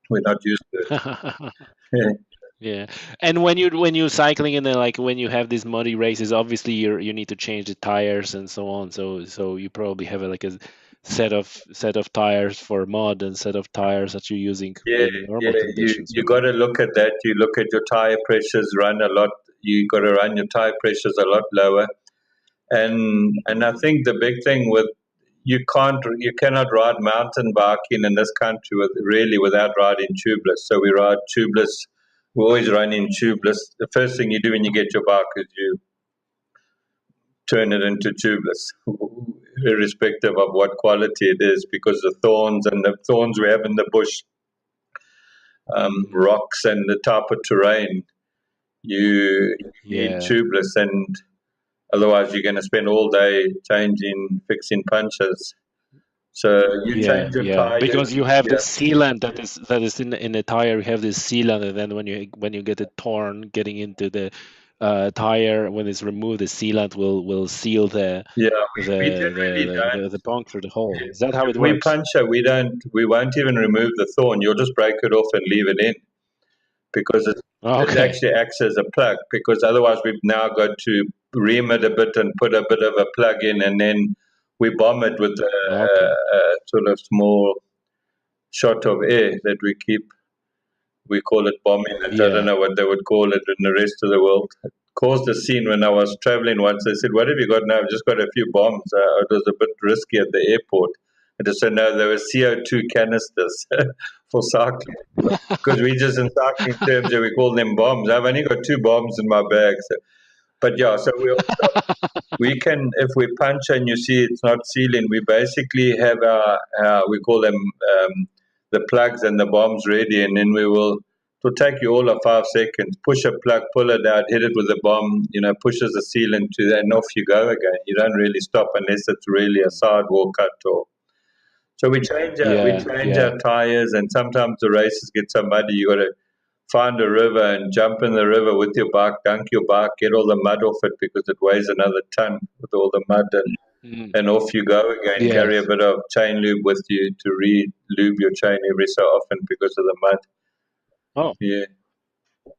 We're not used to it. Yeah. And when you're cycling and then like when you have these muddy races, obviously you need to change the tires and so on. So you probably have like a set of tires for mud and set of tires that you're using Yeah, in normal yeah. conditions, You got right? to look at that. You look at your tire pressures run a lot. You got to run your tire pressures a lot lower. And I Mm. think the big thing with you cannot ride mountain biking in this country without riding tubeless. So we ride tubeless. We always run in tubeless. The first thing you do when you get your bike is you turn it into tubeless, irrespective of what quality it is, because the thorns we have in the bush, Mm. rocks and the type of terrain, you need Yeah, tubeless, and otherwise you're going to spend all day fixing punches. So you yeah, change your yeah. tires. Because you have the Yeah, sealant that is in the tire. You have this sealant, and then when you get it torn, getting into the tire, when it's removed, the sealant will seal yeah. We generally the puncture, the hole. don't. Is that how If it we works? puncture, we won't even remove the thorn. You'll just break it off and leave it in, because it Okay. actually acts as a plug. Because otherwise, we've now got to ream it a bit and put a bit of a plug in, and then we bomb it with Okay. a sort of small shot of air that we keep. We call it bombing it. I don't Yeah. know what they would call it in the rest of the world. It caused a scene when I was traveling once. They said, "What have you got now?" I've just got a few bombs. It was a bit risky at the airport. I just said, "No, there were CO2 canisters for cycling." Because we just in cycling terms, we call them bombs. I've only got two bombs in my bag. So, but yeah, so we can, if we punch and you see it's not sealing, we basically have we call them the plugs and the bombs ready, and then it'll take you all of 5 seconds. Push a plug, pull it out, hit it with a bomb, pushes the seal into that, and off you go again. You don't really stop unless it's really a sidewall cut or. So we Yeah. change Yeah. our tires, and sometimes the races get so muddy. You got to find a river and jump in the river with your bike, dunk your bike, get all the mud off it because it weighs another ton with all the mud, Mm. and off you go again. Carry a Yes. bit of chain lube with you to re-lube your chain every so often because of the mud. Oh, Yeah,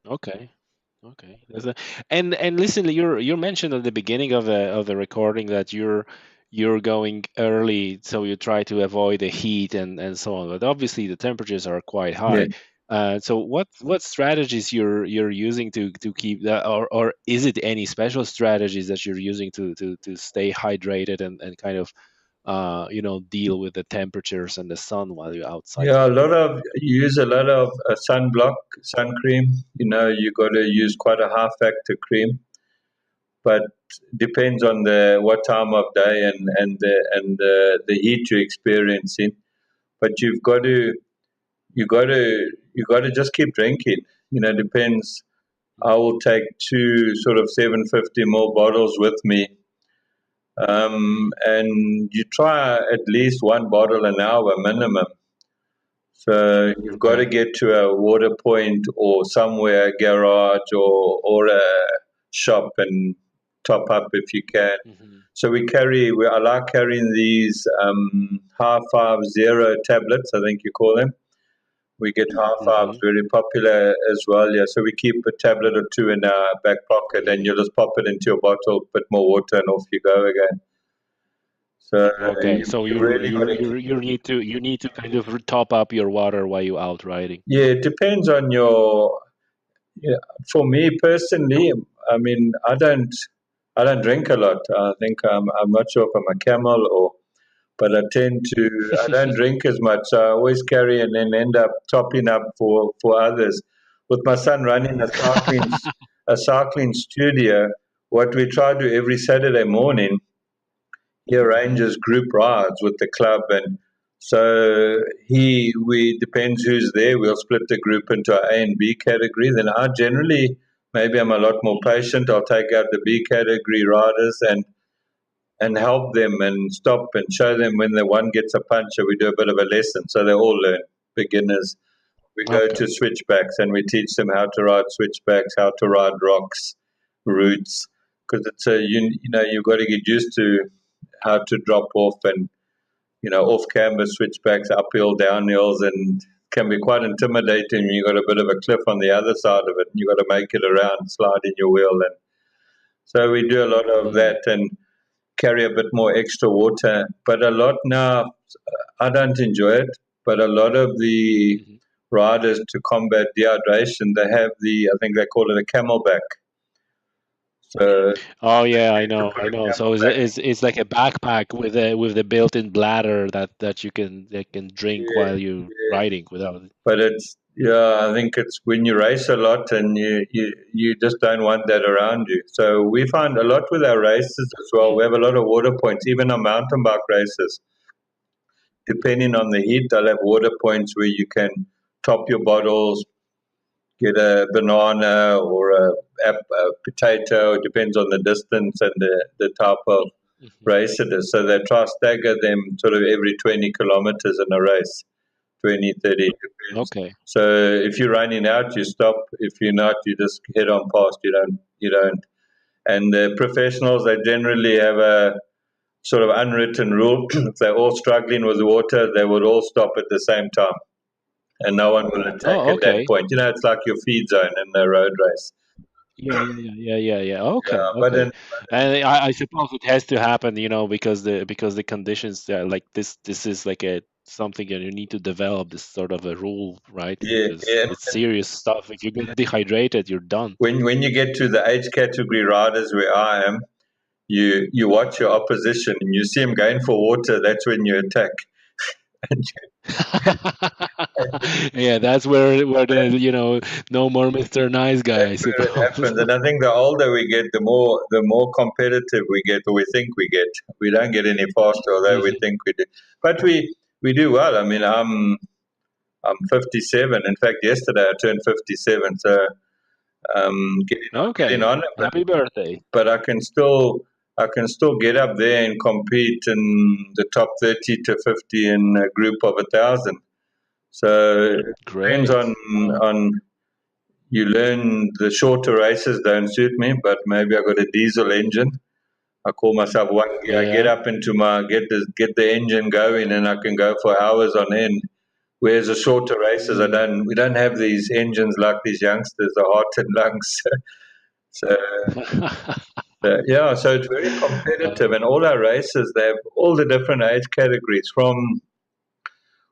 okay. Okay. And listen, you mentioned at the beginning of the recording that you're going early, so you try to avoid the heat and so on. But obviously, the temperatures are quite yeah. high. So what strategies you're using to keep that, or is it any special strategies that you're using to stay hydrated and kind of deal with the temperatures and the sun while you're out Yeah, cycling? you use a lot of sunblock, sun cream. You got to use quite a half factor cream, but depends on the what time of day and the heat you're experiencing. But you got to just keep drinking. Depends. I will take two sort of 750 ml bottles with me, Mm. and you try at least one bottle an hour minimum. So you've got to Okay. get to a water point or somewhere, a garage or a shop, and top up if you can. Hmm. So I like carrying these high five zero tablets, I think you call them. We get high fives Hmm. very popular as well, yeah. So we keep a tablet or two in our back pocket, and Mm. you just pop it into your bottle, put more water, and off you go again. So Okay, so you really got to. you need to kind of top up your water while you're out riding. Yeah, it depends on your. Yeah, for me personally, I mean, I don't drink a lot. I think I'm not sure if I'm a camel or, but I don't drink as much. So I always carry and then end up topping up for others. With my son running a cycling studio, what we try to do every Saturday morning, he Hmm. arranges group rides with the club, and so we depends who's there. We'll split the group into A and B category. Then I generally, maybe I'm a lot more patient. I'll take out the B category riders and help them and stop and show them when the one gets a puncture. We do a bit of a lesson so they all learn. Beginners, we go to Okay. switchbacks and we teach them how to ride switchbacks, how to ride rocks, routes, because it's a you've got to get used to how to drop off and off canvas switchbacks, uphill, downhills, and can be quite intimidating. You got a bit of a cliff on the other side of it, and you got to make it around, slide in your wheel, and so we do a lot of Mm. that and carry a bit more extra water. But a lot now I don't enjoy it, but a lot of the Mhm. riders to combat dehydration, they have I think they call it a camelback. So Oh yeah, they I need to know, put I a know. So camelback. it's like a backpack with a built-in bladder that you can drink Yeah, while you yeah. riding without it. But it's yeah, I think it's when you race a lot and you just don't want that around you. So we find a lot with our races as well. We Mm. have a lot of water points, even our mountain bike races. Depending on the heat, they'll have water points where you can top your bottles, get a banana or a potato. It depends on the distance and the type of Mhm. race it is. So they try to stagger them sort of every 20 kilometers in a race, 20, 30, depends. Okay. So if you're running out, you stop. If you're not, you just head on past. You don't. And the professionals, they generally have a sort of unwritten rule. If they're all struggling with water, they would all stop at the same time and no one will attack Oh, at that okay. point. It's like your feed zone in the road race. Yeah, yeah, yeah, yeah, yeah, yeah. Okay, But okay. then, And I suppose it has to happen, because the conditions like this is like a something that you need to develop this sort of a rule, right? yeah, Because yeah. it's serious stuff. If you get dehydrated, you're done. When you get to the age category riders where I am, you watch your opposition and you see them going for water. That's when you attack. And Yeah, that's where the no more Mr. Nice Guy, that's I where it suppose. happens. And I think the older we get, the more competitive we get, or we think we get. We don't get any faster, although we Mhm. think we do. But we do well. I mean, I'm 57. In fact, yesterday I turned 57. So getting Okay. on, Happy birthday. but I can still get up there and compete in the top 30 to 50 in a group of 1,000. So it depends Great. Wow. on you learn the shorter races don't suit me, but maybe I got a diesel engine. I call myself one gear. I get Yeah. up into my get the engine going, and I can go for hours on end. Whereas the shorter races, Mm. we don't have these engines like these youngsters, the heart and lungs. So yeah, so it's very competitive, Uh, and all our races they have all the different age categories.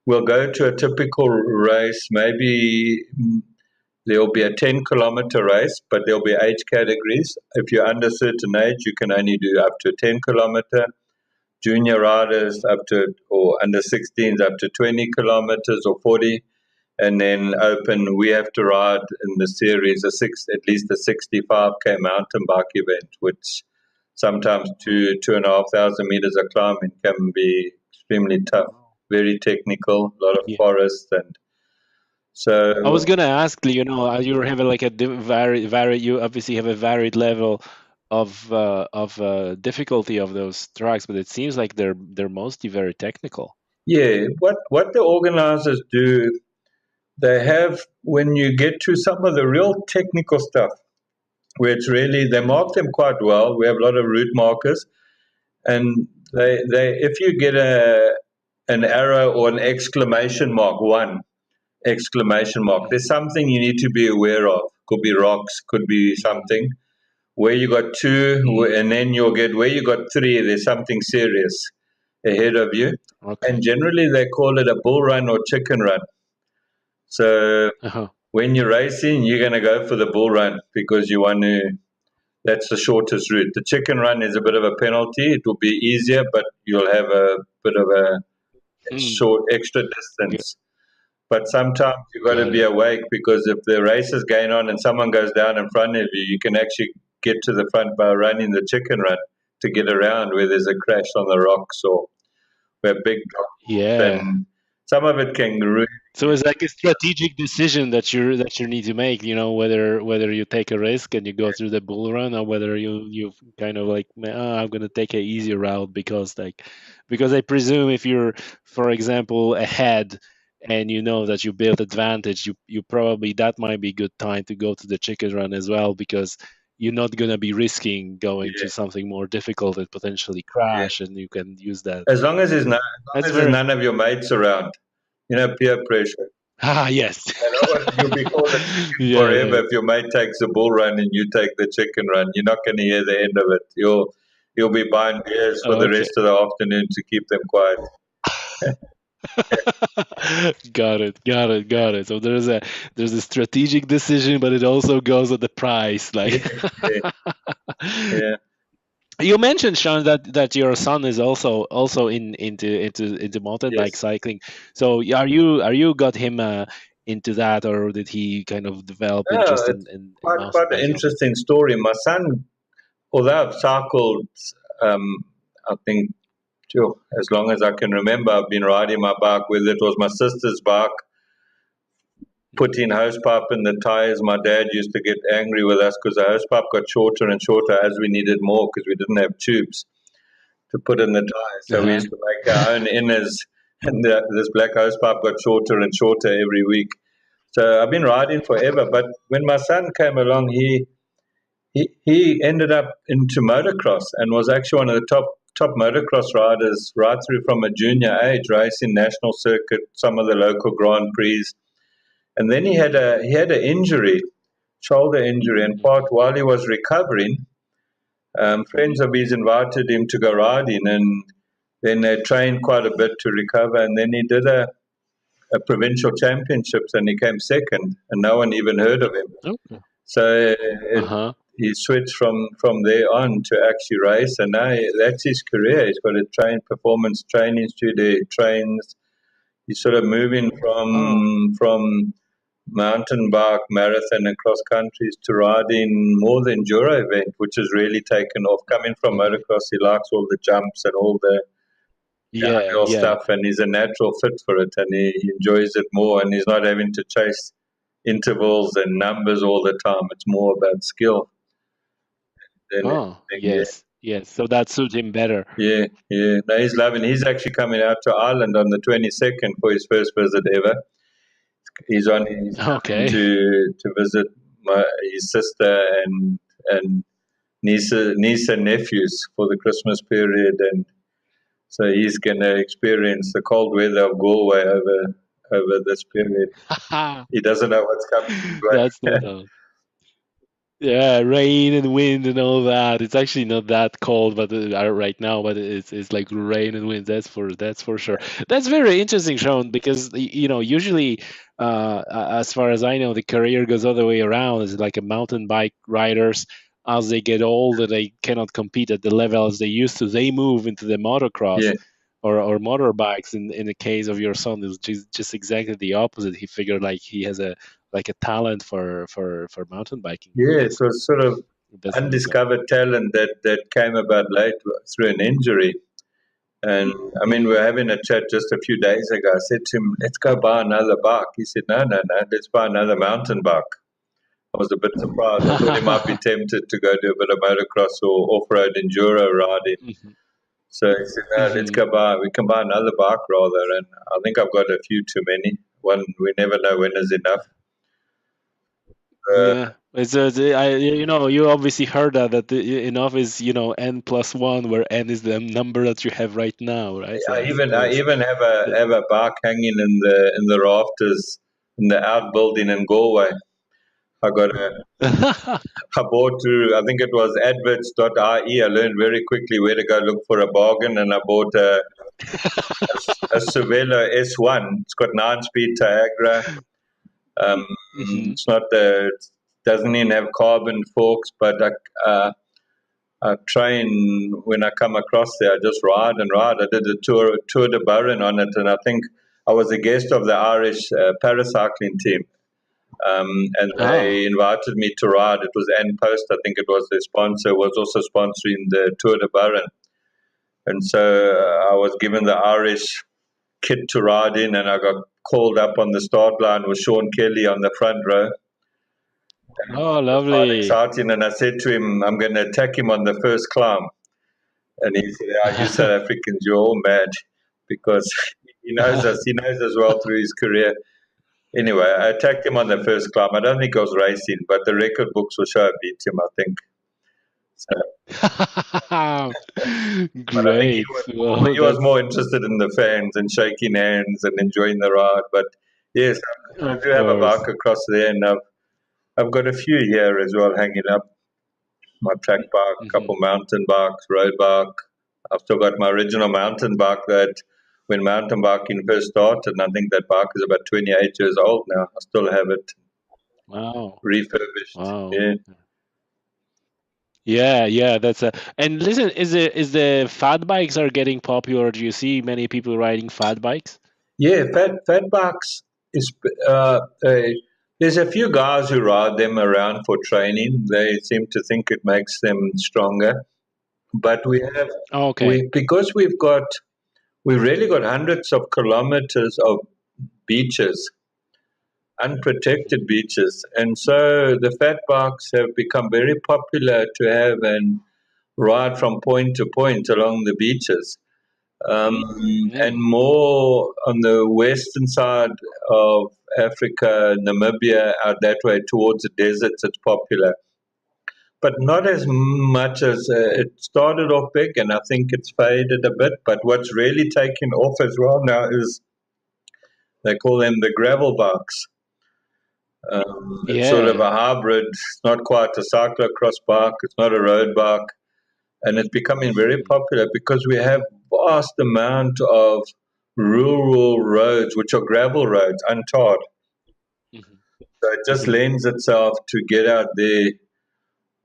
We'll go to a typical race, maybe there'll be a 10-kilometer race, but there'll be age categories. If you're under a certain age, you can only do up to 10-kilometer. Junior riders mhm. up to or under 16s up to 20 kilometers or 40, and then open we have to ride in the series at least a 65k mountain bike event, which sometimes two and a half thousand meters of climbing can be extremely tough, Wow. very technical, a lot of Yeah. forests, and I was so gonna ask, you have like a varied. You obviously have a varied level of difficulty of those tracks, but it seems like they're mostly very technical. yeah. What the organizers do, they have when you get to some of the real technical stuff, where it's really they Mhm. mark them quite well. We have a lot of route markers, and they if you get an arrow or an exclamation mark, one exclamation mark, there's Mhm. something you need to be aware of. Could be rocks, could be something. Where you got two, Mm. and then you'll get where you got three, there's something serious ahead of you. And Okay. generally they call it a bull run or chicken run. So Uh-huh. when you're racing, you're going to go for the bull run because you want to. That's the shortest route. The chicken run is a bit of a penalty. It will be easier, but you'll have a bit of a Hmm. short extra G- distance. But sometimes you've got to Got be it. awake because if the race is going on and someone goes down in front of you, you can actually get to the front by running the chicken run to get around where there's a crash on the rocks or where big drops. Yeah. And some of it can ruin So it's like a strategic decision that you need to make, whether you take a risk and you go through the bull run, or whether you kind of like, I'm gonna take a easier route because I presume if you're, for example, ahead and you know that you build advantage, you probably that might be a good time to go to the chicken run as well, because you're not gonna be risking going to you. something more difficult and potentially Yeah. crash, and you can use that. As long as That's there's very none of your mates around, peer pressure. yes. And otherwise you'll be called a chicken Yeah, forever yeah. if your mate takes the bull run and you take the chicken run. You're not going to hear the end of it. You'll be buying beers for the Okay. rest of the afternoon to keep them quiet. Got it, got it, got it. So there's a strategic decision, but it also goes at the price. Yeah, Like yeah, yeah. you mentioned, Sean, that your son is also into mountain bike Yes. cycling. So are you got him into that, or did he kind of develop Yeah, interest it's in quite mountain quite an biking also? interesting story. My son, although I've cycled, I think, sure, as long as I can remember, I've been riding my bike, whether it was my sister's bike, putting hose pipe in the tires. My dad used to get angry with us because the hose pipe got shorter and shorter as we needed more because we didn't have tubes to put in the tires. So we Uh-huh. used to make our own inners, and this black hose pipe got shorter and shorter every week. So I've been riding forever. But when my son came along, he ended up into motocross and was actually one of the top motocross riders right through from a junior age, racing national circuit, some of the local Grand Prix, and then he had an injury, shoulder injury, and part Mhm. while he was recovering, friends of his invited him to go riding, and then they trained quite a bit to recover, and then he did a provincial championships and he came second, and no one even heard of him. Okay. So Uh-huh. he switched from there on to actually race, and now that's his career. He's got a performance training studio. He trains. He's sort of moving Oh. from mountain bike, marathon, and cross countries to riding more the enduro event, which has really taken off. Coming from Mhm. motocross, he likes all the jumps and all the Yeah, downhill yeah. stuff, and he's a natural fit for it, and he enjoys it more, and he's not having to chase intervals and numbers all the time. It's more about skill than Oh, anything. Yeah, yes, yes. So that suits him better. yeah, yeah. No, he's loving. He's actually coming out to Ireland on the 22nd for his first visit ever. He's coming Okay. to visit his sister and niece and nephews for the Christmas period, and so he's going to experience the cold weather of Galway over this period. He doesn't know what's coming his That's way. no doubt. Yeah, rain and wind and all that. It's actually not that cold, but right now, but it's like rain and wind. That's for sure. That's very interesting, Sean, because usually, as far as I know, the career goes all the way around. It's like a mountain bike riders as they get older, they cannot compete at the level as they used to. They move into the motocross Yeah, or motorbikes. In the case of your son, it's just exactly the opposite. He figured like he has a talent for mountain biking. yeah. It That's was sort of that's awesome. undiscovered talent that came about late through an injury. And I mean, we were Mm. having a chat just a few days ago. I said to him, "Let's go buy another bike." He said, "No, no, no. Let's buy another mountain bike." I was a bit surprised. I thought he might be tempted to go do a bit of motocross or off-road enduro riding. Mhm. So he said, "No, let's Mhm. go buy. We can buy another bike rather." And I think I've got a few too many. One, we never know when is enough. Uh, Yeah, you obviously heard enough is n plus one, where n is the number that you have right now, right? So I I suppose even that. have a bike hanging in the rafters in the outbuilding in Galway. I got a I bought through, I think it was adverts.ie. I learned very quickly where to go look for a bargain, and I bought a Cervelo S1. It's got 9 speed Tiagra. Um, Mhm. it's not it doesn't even have carbon forks, but I train when I come across there. I just ride and ride. I did a tour de Burin on it, and I think I was a guest of the Irish paracycling team. And they Oh. invited me to ride. It was Ann Post, I think it was their sponsor, was also sponsoring the Tour de Burin. And so I was given the Irish kit to ride in, and I got called up on the start line with Shaun Kelly on the front row. Oh, It was quite lovely. exciting, and I said to him, I'm going to attack him on the first climb. And he said, you South Africans, you're all mad, because he knows us well through his career. Anyway, I attacked him on the first climb. I don't think I was racing, but the record books will show I beat him, I think. So, but I think Great. Well, he was that's more interested in the fans and shaking hands and enjoying the ride. But yes, I of do have a course. bike across there, and I've got a few here as well hanging up. My track bike, a couple Mhm. mountain bikes, road bike. I've still got my original mountain bike that when mountain biking first started. And I think that bike is about 28 years old now. I still have it Wow. refurbished. Wow. Yeah. Yeah, yeah, that's a. And listen, is the fat bikes are getting popular? Do you see many people riding fat bikes? Yeah, fat bikes is there's a few guys who ride them around for training. They seem to think it makes them stronger. But Okay. we've really got hundreds of kilometers of beaches, unprotected Mhm. beaches, and so the fat bikes have become very popular to have and ride from point to point along the beaches. And Mm. more on the western side of Africa, Namibia, out that way towards the deserts, it's popular. But not as much as it started off big, and I think it's faded a bit. But what's really taken off as well now is they call them the gravel bikes. It's sort of Yeah. a hybrid. It's not quite a cyclocross bike. It's not a road bike, and it's becoming very Mhm. popular because we have vast amount of rural roads which are gravel roads, untarred. Mhm. So it just Mhm. lends itself to get out there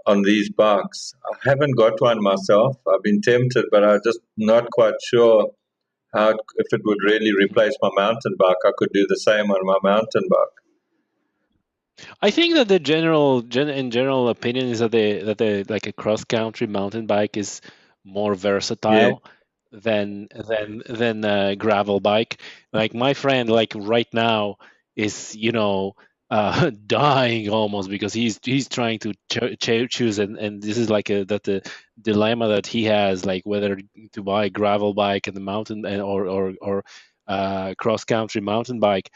on these bikes. I haven't got one myself. I've been tempted, but I'm just not quite sure how if it would really Mhm. replace my mountain bike. I could do the same on my mountain bike. I think that the in general opinion is that the like a cross country mountain bike is more Yeah, versatile than a gravel bike. Like my friend, like right now, is dying almost because he's trying to choose, and this is like the dilemma that he has, like whether to buy a gravel bike and the mountain or cross country mountain bike.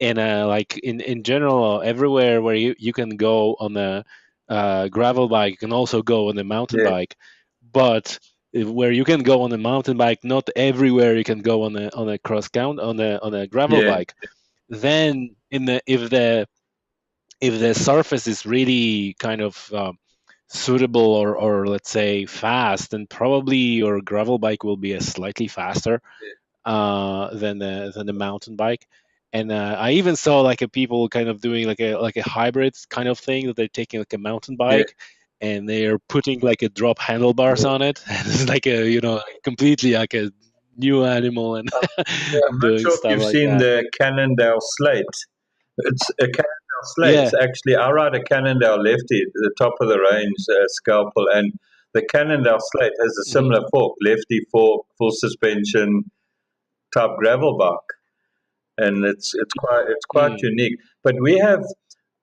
And like in general, everywhere where you can go on a gravel bike, you can also go on a mountain yeah, bike. But where you can go on a mountain bike, not everywhere you can go on a on a gravel yeah, bike. Then in the if the surface is really kind of suitable, or let's say fast, then probably your gravel bike will be a slightly faster than the mountain bike. And I even saw like a people kind of doing like a hybrid kind of thing, that they're taking like a mountain yeah, bike and they're putting like a drop handlebars yeah. on it, and it's like a completely like a new animal and Yeah, I'm not doing sure if stuff you've like seen that. the Cannondale slate. It's a Cannondale slate. Yeah. Actually, I ride a Cannondale lefty, the top of the range scalpel, and the Cannondale slate has a Hmm. similar fork, lefty fork, full suspension type gravel bike, and it's quite Mm. unique. But we have.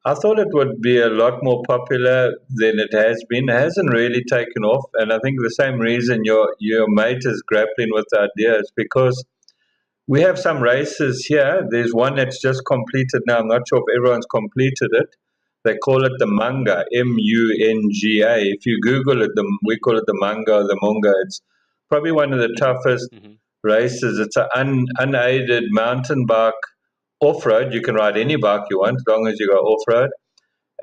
I thought it would be a lot more popular than it has been. It hasn't really taken off, and I think the same reason your mate is grappling with the idea is because we have some races here. There's one that's just completed now. I'm not sure if everyone's completed it. They call it the Manga, Munga. If you Google it, we call it the Manga or the Munga. It's probably one of the Hmm. toughest Hmm. races. It's an unaided mountain bike off road. You can ride any bike you want as long as you go off road.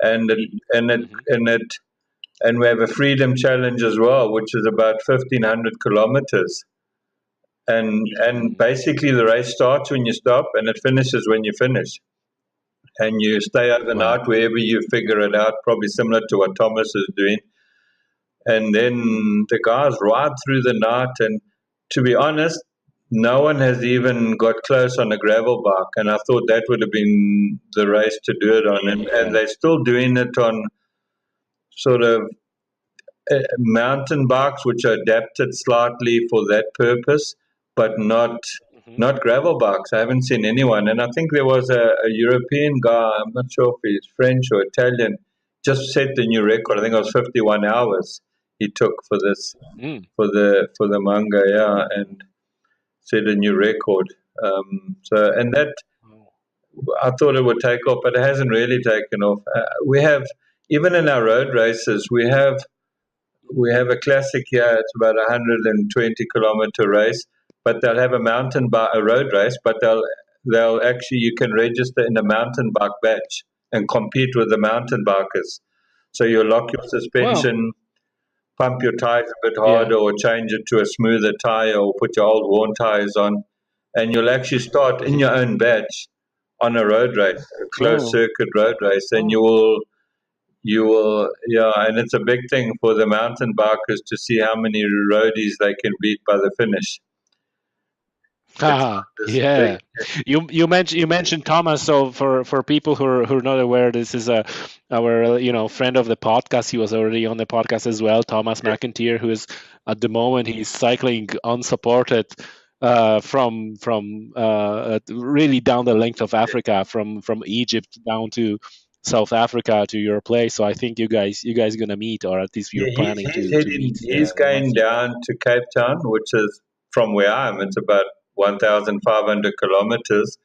And it, and it Hmm. and it and we have a freedom challenge as well, which is about 1,500 kilometers. And Hmm. basically the race starts when you stop and it finishes when you finish, and you stay Wow. overnight wherever you figure it out, probably similar to what Thomas is doing. And then the guys ride through the night, and to be honest, no one has even got close on a gravel bike, and I thought that would have been the race to do it on. And Yeah. they're still doing it on sort of mountain bikes which are adapted slightly for that purpose, but Hmm. not gravel bikes. I haven't seen anyone, and I think there was a European guy. I'm not sure if he's French or Italian. Just set the new record. I think it was 51 hours he took for this Mm. for the manga, yeah, and set a new record. So and that Oh. I thought it would take off, but it hasn't really taken off. We have even in our road races, we have a classic here. It's about a 120-kilometer race, but they'll have a road race, but they'll actually you can register in a mountain bike batch and compete with the mountain bikers. So you lock your Well. suspension, pump your tires a bit Yeah. harder, or change it to a smoother tire, or put your old worn tires on, and you'll actually start in your own badge on a road race, a closed Oh, circuit road race, and oh. you will, yeah, and it's a big thing for the mountain bikers to see how many roadies they can beat by the finish. It's Haha, like this big, yeah. You mentioned Thomas. So for people who are not aware, this is our friend of the podcast. He was already on the podcast as well. Thomas McIntyre, who is at the moment he's cycling unsupported from really down the length of Africa, from Egypt down to South Africa to your place. So I think you guys gonna meet, or at least you're yeah, planning he's to heading, meet he's once going you. down to Cape Town, which is from where I am. It's about 1,500 kilometers.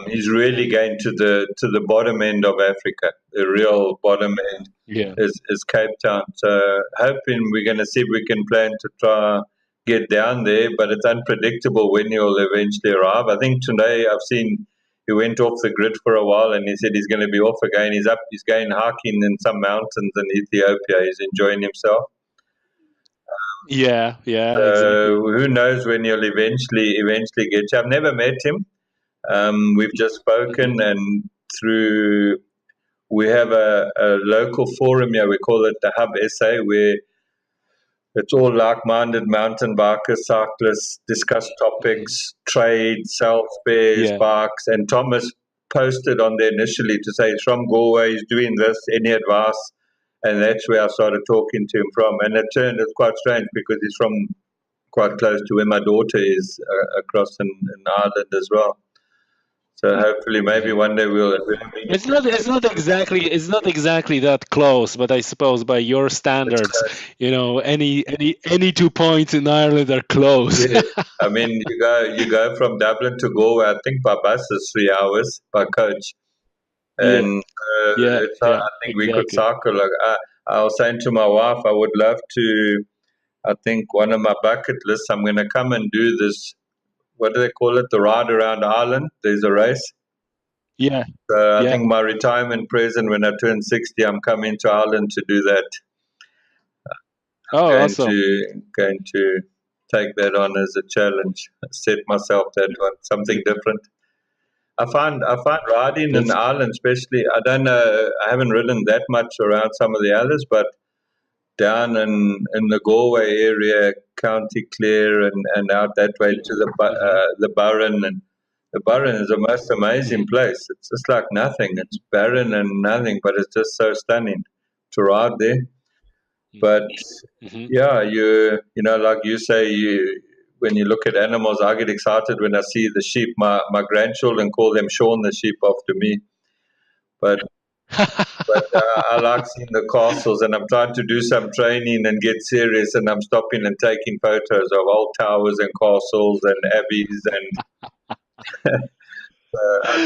He's really going to the bottom end of Africa. The real bottom end Yeah. is Cape Town. So hoping we're going to see if we can plan to try get down there, but it's unpredictable when he'll eventually arrive. I think today I've seen he went off the grid for a while, and he said he's going to be off again. He's going hiking in some mountains in Ethiopia. He's enjoying himself. Yeah. Yeah. Exactly. So who knows when he'll eventually get you. I've never met him. We've just Hmm. spoken, and through we have a local forum here. We call it the Hub SA, where it's all like-minded mountain bikers, cyclists discuss Hmm. topics, trade, sell spares, Yeah. bikes. And Thomas posted on there initially to say he's from Galway, he's doing this, any advice? And that's where I started talking to him from. And it turned it's quite strange because he's from quite close to where my daughter is, across in Ireland as well. So hopefully, maybe Hmm. one day we'll meet. It's not exactly that close, but I suppose by your It's standards, close. any 2 points in Ireland are close. Yeah. I mean, you go from Dublin to Galway. I think by bus is 3 hours by coach, Yeah, and yeah, it's not, yeah, I think we could exactly. cycle. Like I was saying to my wife, I would love to. I think one of my bucket lists. I'm going to come and do this. What do they call it? The ride around Ireland. There's a race. Yeah, So I yeah. think my retirement present when I turn 60, I'm coming to Ireland to do that. Oh, Going awesome. going to take that on as a challenge. Set myself that one, something different. I find riding in That's Ireland, especially. I don't know. I haven't ridden that much around some of the others, but down in the Galway area, County Clare, and out that way to hmm the Burren, and the Burren is the most amazing hmm place. It's just like nothing. It's barren and nothing, but it's just so stunning to ride there. But hmm yeah, like you say, when you look at animals, I get excited when I see the sheep. My grandchildren call them Shaun the sheep after me. But I like seeing the castles, and I'm trying to do some training and get serious, and I'm stopping and taking photos of old towers and castles and abbeys, and I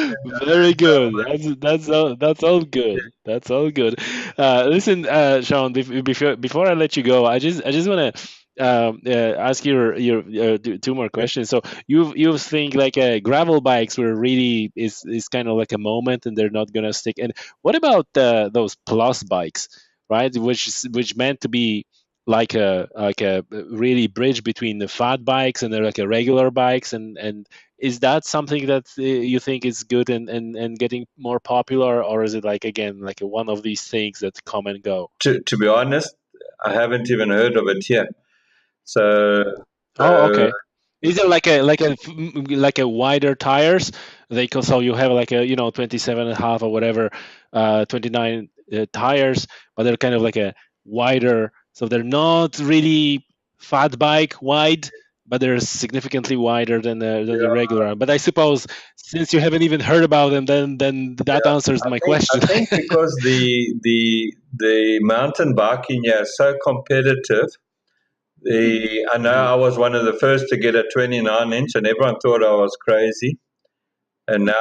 Very so good. That's all good. That's all good. Listen, Sean, before I let you go, I just want to ask your two more questions. So you think like gravel bikes were really is kind of like a moment, and they're not gonna stick. And what about those plus bikes, right? Which meant to be like a really bridge between the fat bikes and they're like a regular bikes, and is that something that you think is good and getting more popular, or is it like again like one of these things that come and go? to be honest, I haven't even heard of it here. So, Oh, so okay. Is it like a wider tires? So you have like a 27 and a half or whatever, 29 tires, but they're kind of like a wider. So they're not really fat bike wide, but they're significantly wider than the yeah, regular one. But I suppose since you haven't even heard about them, then that yeah. answers I my think I question. think because the mountain biking here is so competitive. I know Hmm. I was one of the first to get a 29-inch, and everyone thought I was crazy. And now,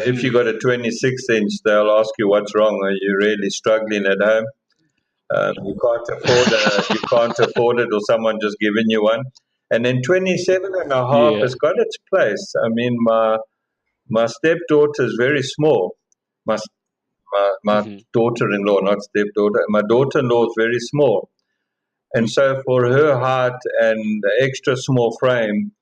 if you Hmm. got a 26-inch, they'll ask you what's wrong. Are you really struggling at home? You can't afford it, or someone just giving you one. And then 27 and a half Yeah. has got its place. I mean, my stepdaughter is very small. My my Hmm. daughter-in-law, not stepdaughter. My daughter-in-law is very small, and so for her height and the extra small frame,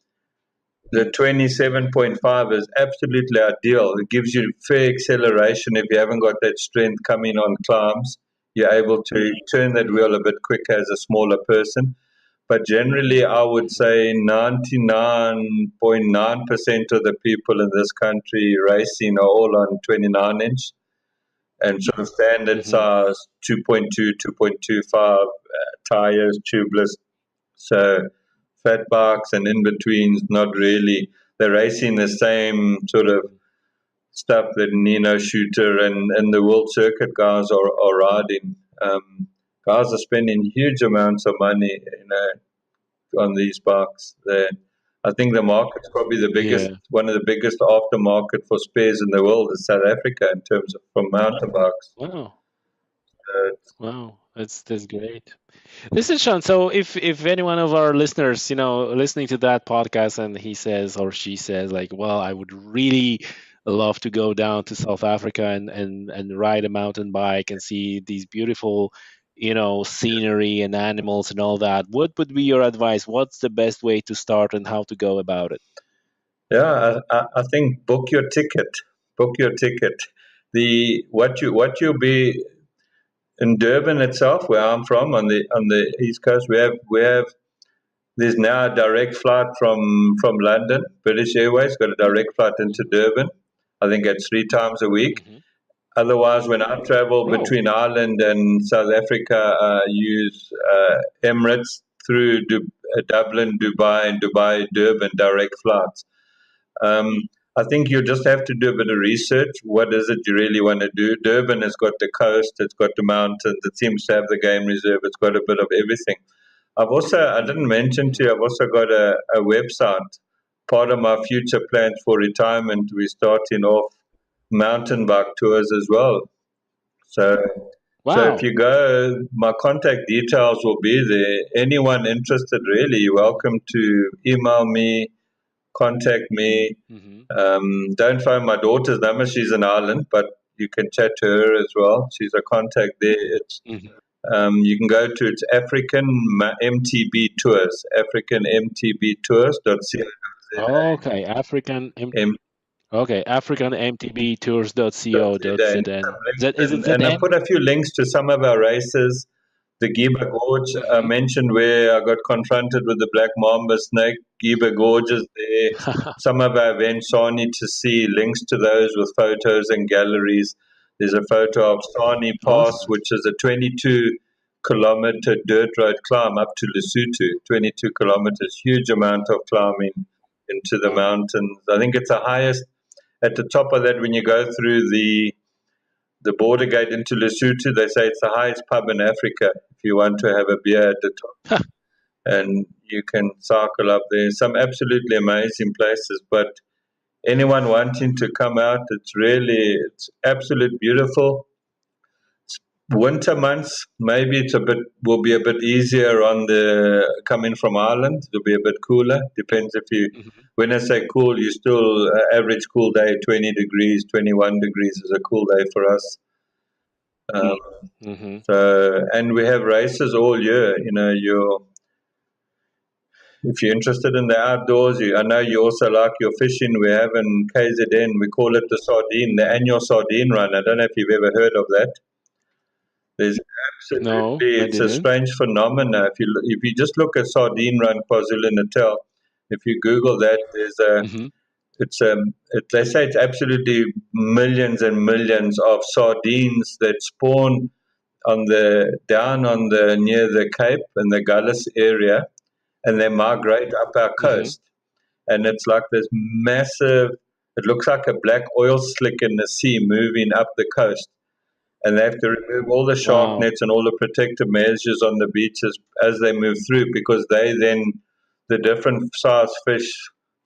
The 27.5 is absolutely ideal. It gives you fair acceleration if you haven't got that strength coming on climbs. You're able to turn that Mhm. wheel a bit quicker as a smaller person. But generally, I would Mhm. say 99.9% of the people in this country racing are all on 29-inch and sort of standard Mhm. size 2.2, 2.25 tires, tubeless. So fat bikes and in betweens, not really. They're racing the same sort of Mhm. stuff that Nino Shooter and the World Circuit guys are riding. Guys are spending huge amounts of money, on these bikes. I think the market's probably the biggest, Yeah. one of the biggest aftermarket for spares in the world is South Africa in terms of from mountain bikes. Wow. Uh, Wow. That's great. Listen, Sean. So if any one of our listeners, listening to that podcast, and he says or she says, like, well, I would really love to go down to South Africa and ride a mountain bike and see these beautiful, scenery and animals and all that. What would be your advice? What's the best way to start and how to go about it? yeah, I think book your ticket. Book your ticket. What you'll be in Durban itself, where I'm from, on the east coast, we have there's now a direct flight from London. British Airways got a direct flight into Hmm. Durban. I think it's 3 times a week. Hmm. Otherwise, when I travel Oh. between Ireland and South Africa, I use Emirates through Dublin, Dubai, and Dubai, Durban direct flights. Um, I think you just have to do a bit of research. What is it you really want to do? Durban has got the coast, it's got the mountains, it seems to have the game reserve, it's got a bit of everything. I didn't mention to Hmm. you, I've also got a website. Part of my future plans for retirement, we're starting off mountain bike tours as well. So, so if Wow. you go, my contact details will be there. Anyone interested, really, you're Hmm. welcome to email me, contact me. Hmm. Don't phone my daughter's number; she's in Ireland, but you can chat to her as well. She's a contact there. Hmm. You can go to it's African MTB Tours, African MTB Tours.co.za. Okay. Okay, And AfricanMTBtours.co.zn. Is it and I ZN? put a few links to some of our races. The Giba Gorge I Mm-hmm. mentioned, where I got confronted with the black mamba snake. Giba Gorge is there. Some of our events I need to see links to those with photos and galleries. There's a photo of Sani Pass, Awesome. which is a 22-kilometer dirt road climb up to Lesotho. 22 kilometers, huge amount of climbing into the Wow. mountains. I think it's the highest at the top of that when you go through the border gate into Lesotho. They say it's the highest pub in Africa if you want to have a beer at the top. And you can cycle up there. Some absolutely amazing places. But anyone wanting to come out, it's absolute beautiful. Winter months, maybe it's a bit will be a bit easier on the coming from Ireland. It'll be a bit cooler. Depends if you. Hmm. When I say cool, you still average cool day 20 degrees, 21 degrees is a cool day for us. Um, Hmm. and we have races all year. If you're interested in the outdoors, I know you also like your fishing. We have in KZN, we call it the sardine, the annual sardine run. I don't know if you've ever heard of that. There's No, absolutely, I it's a didn't. strange phenomenon. If you just look at sardine run KwaZulu Natal, if you Google that, Hmm. they say it's absolutely millions and millions of sardines that spawn down on the near the Cape and the Gullis area, and they migrate up our Hmm. coast. And it's like this massive. It looks like a black oil slick in the sea moving up the coast, and they have to remove all the shark Wow. nets and all the protective measures on the beaches as they move through, because the different size fish,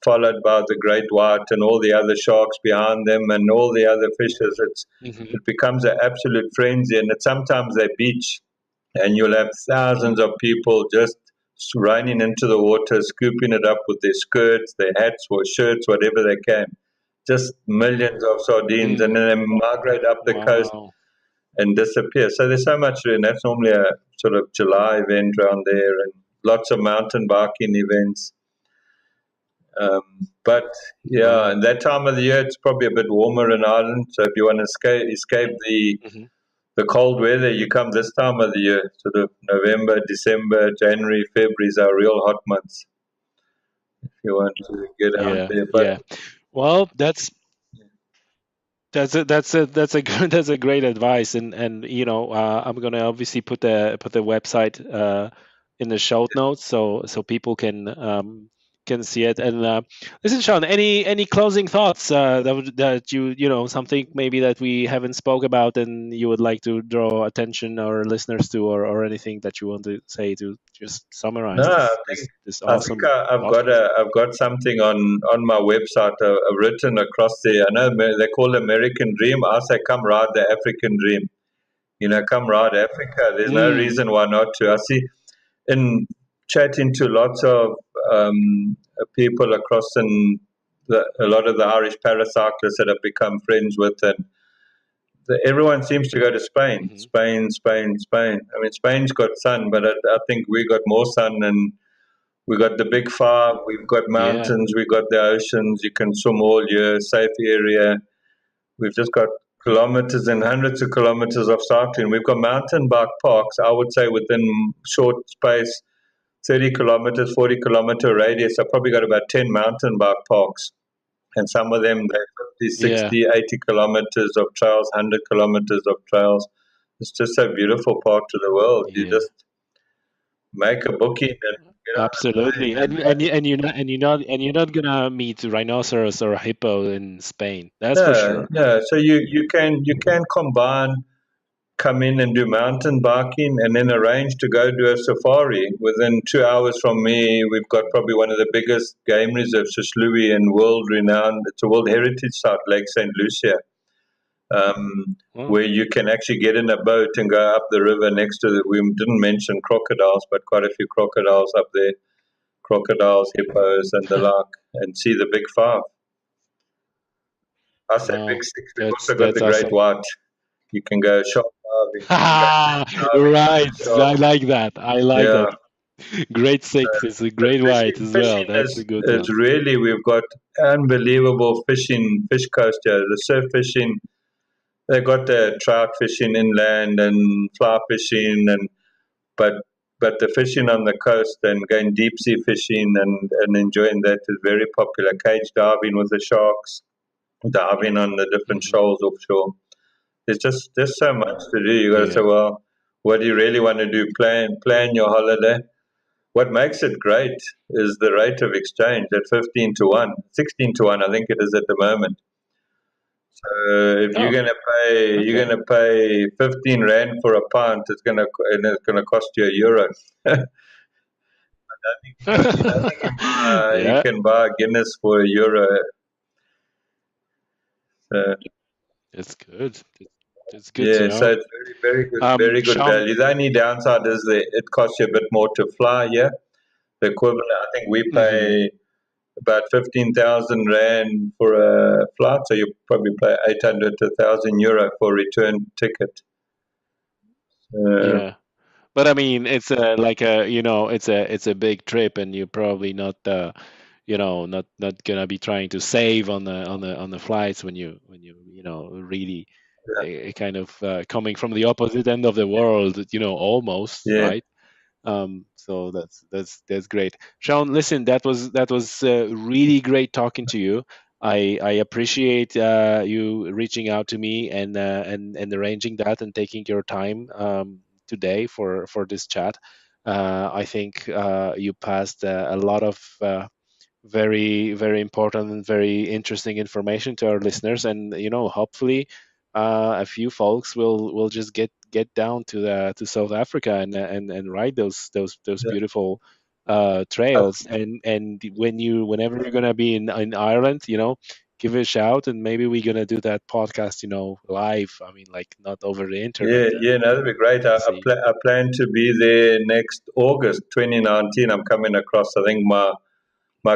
followed by the great white and all the other sharks behind them and all the other fishes, Hmm. it becomes an absolute frenzy, and sometimes they beach, and you'll have thousands Hmm. of people just running into the water, scooping it up with their skirts, their hats, or shirts, whatever they can. Just millions of sardines, and Mm. then they migrate up the coast Wow. and disappear. So there's so much doing. That's normally a sort of July event around there, and lots of mountain biking events. But yeah, Wow. in that time of the year, it's probably a bit warmer in Ireland. So if you want to escape Hmm. the cold weather, you come this time of the year, sort of November, December, January, February is our real hot months. If you want to get out Yeah, there, but yeah. Well, that's a good that's a great advice, and I'm gonna obviously put the website in the show notes so people can see it. And listen, Sean, any closing thoughts that something maybe that we haven't spoke about and you would like to draw attention or listeners to, or anything that you want to say to just no, summarize I this think this this I think awesome podcast? I've got something on my website written across there. I know they call it American Dream. I say, come ride the African Dream. Come ride Africa. There's no Mm, reason why not to. I see in chatting to lots of people across a lot of the Irish paracyclists that I've become friends with, and everyone seems to go to Spain, hmm. Spain, Spain, Spain. I mean, Spain's got sun, but I think we got more sun, and we got the big five, we've got Yeah. mountains, we've got the oceans. You can swim all year, safe area. We've just got kilometers and hundreds of kilometers of cycling. We've got mountain bike parks, I would say, within short space, 30 kilometers, 40-kilometer radius. I've probably got about 10 mountain bike parks. And some of them, they're 50, Yeah. 60, 80 kilometers of trails, 100 kilometers of trails. It's just a beautiful part of the world. You Yeah. just make a booking and get on a Absolutely, plane and and you're not gonna meet rhinoceros or hippo in Spain. That's for no, sure. no. So you can combine, come in and do mountain biking, and then arrange to go do a safari. Within 2 hours from me, we've got probably one of the biggest game reserves, Sishlui, and world renowned. It's a World Heritage Site, Lake St. Lucia, Well, where you can actually get in a boat and go up the river next to the. We didn't mention crocodiles, but quite a few crocodiles up there. Crocodiles, hippos, and the like, and see the big five. I say big wow, six. We've that's also got that's the great awesome. white. You can go shark diving. You can go Ah, scuba diving with right. the I sharks. like that. I like Yeah. that. Great six is a But great white as well. fishing That's a good is one. really, we've got unbelievable fish coast here. The surf fishing, they got the trout fishing inland and fly fishing, and but but the fishing on the coast and going deep sea fishing and enjoying that is very popular. Cage diving with the sharks, diving on the different Hmm. shoals offshore. There's so much to do. You got to say, Yeah. well, what do you really want to do? Plan your holiday. What makes it great is the rate of exchange at 15 to 1, 16 to 1, I think it is at the moment. If you're Oh, gonna pay, you're okay. gonna pay 15 rand for a pint. It's gonna cost you €1. You Yeah, can buy Guinness for €1. Uh, it's good. It's good to yeah, so know. it's very good Sean. value. The only downside is that it costs you a bit more to fly. Yeah, the equivalent. I think we Hmm. pay about 15,000 rand for a flight, so you probably pay 800 to €1,000 for a return ticket. Uh, Yeah. But I mean, it's like it's a big trip, and you're probably not gonna be trying to save on the flights when you really kind of coming from the opposite end of the world, almost, yeah, right? So that's great, Sean. Listen, that was really great talking to you. I appreciate you reaching out to me and arranging that and taking your time today for this chat. I think you passed a lot of very very important and very interesting information to our listeners, and hopefully a few folks will just get down to South Africa and ride those yeah. beautiful Uh, trails. And whenever you're gonna be in Ireland, give it a shout, and maybe we're gonna do that podcast live. I mean, like, not over the internet, yeah, yeah, no, that'd be great. I, and I, see. pla- I plan to be there next August 2019. I'm coming across. I think my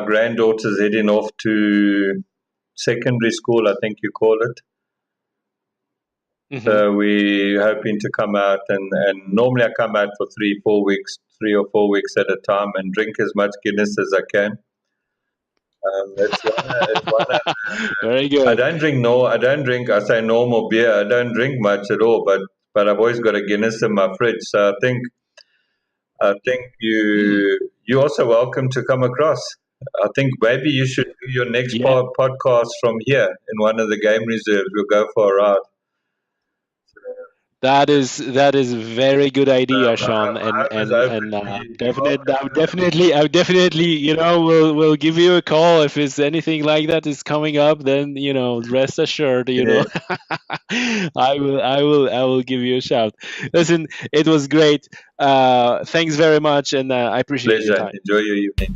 granddaughter's heading off to secondary school, I think you call it. Hmm. So we hoping to come out, and normally I come out for 3 or 4 weeks at a time, and drink as much Guinness as I can. It's one. Very I good. don't drink no. I don't drink. I say normal beer. I don't drink much at all. But I've always got a Guinness in my fridge. So I think Hmm. you're also welcome to come across. I think maybe you should do your next Yeah, podcast from here in one of the game reserves. We'll go for a ride. that is a very good idea, Sean, My and home is and open. and You're welcome. I would definitely, will give you a call if it's anything like that is coming up. Then, rest assured, Yeah, I will give you a shout. Listen, it was great. Thanks very much, and I appreciate your pleasure. time. Enjoy your evening.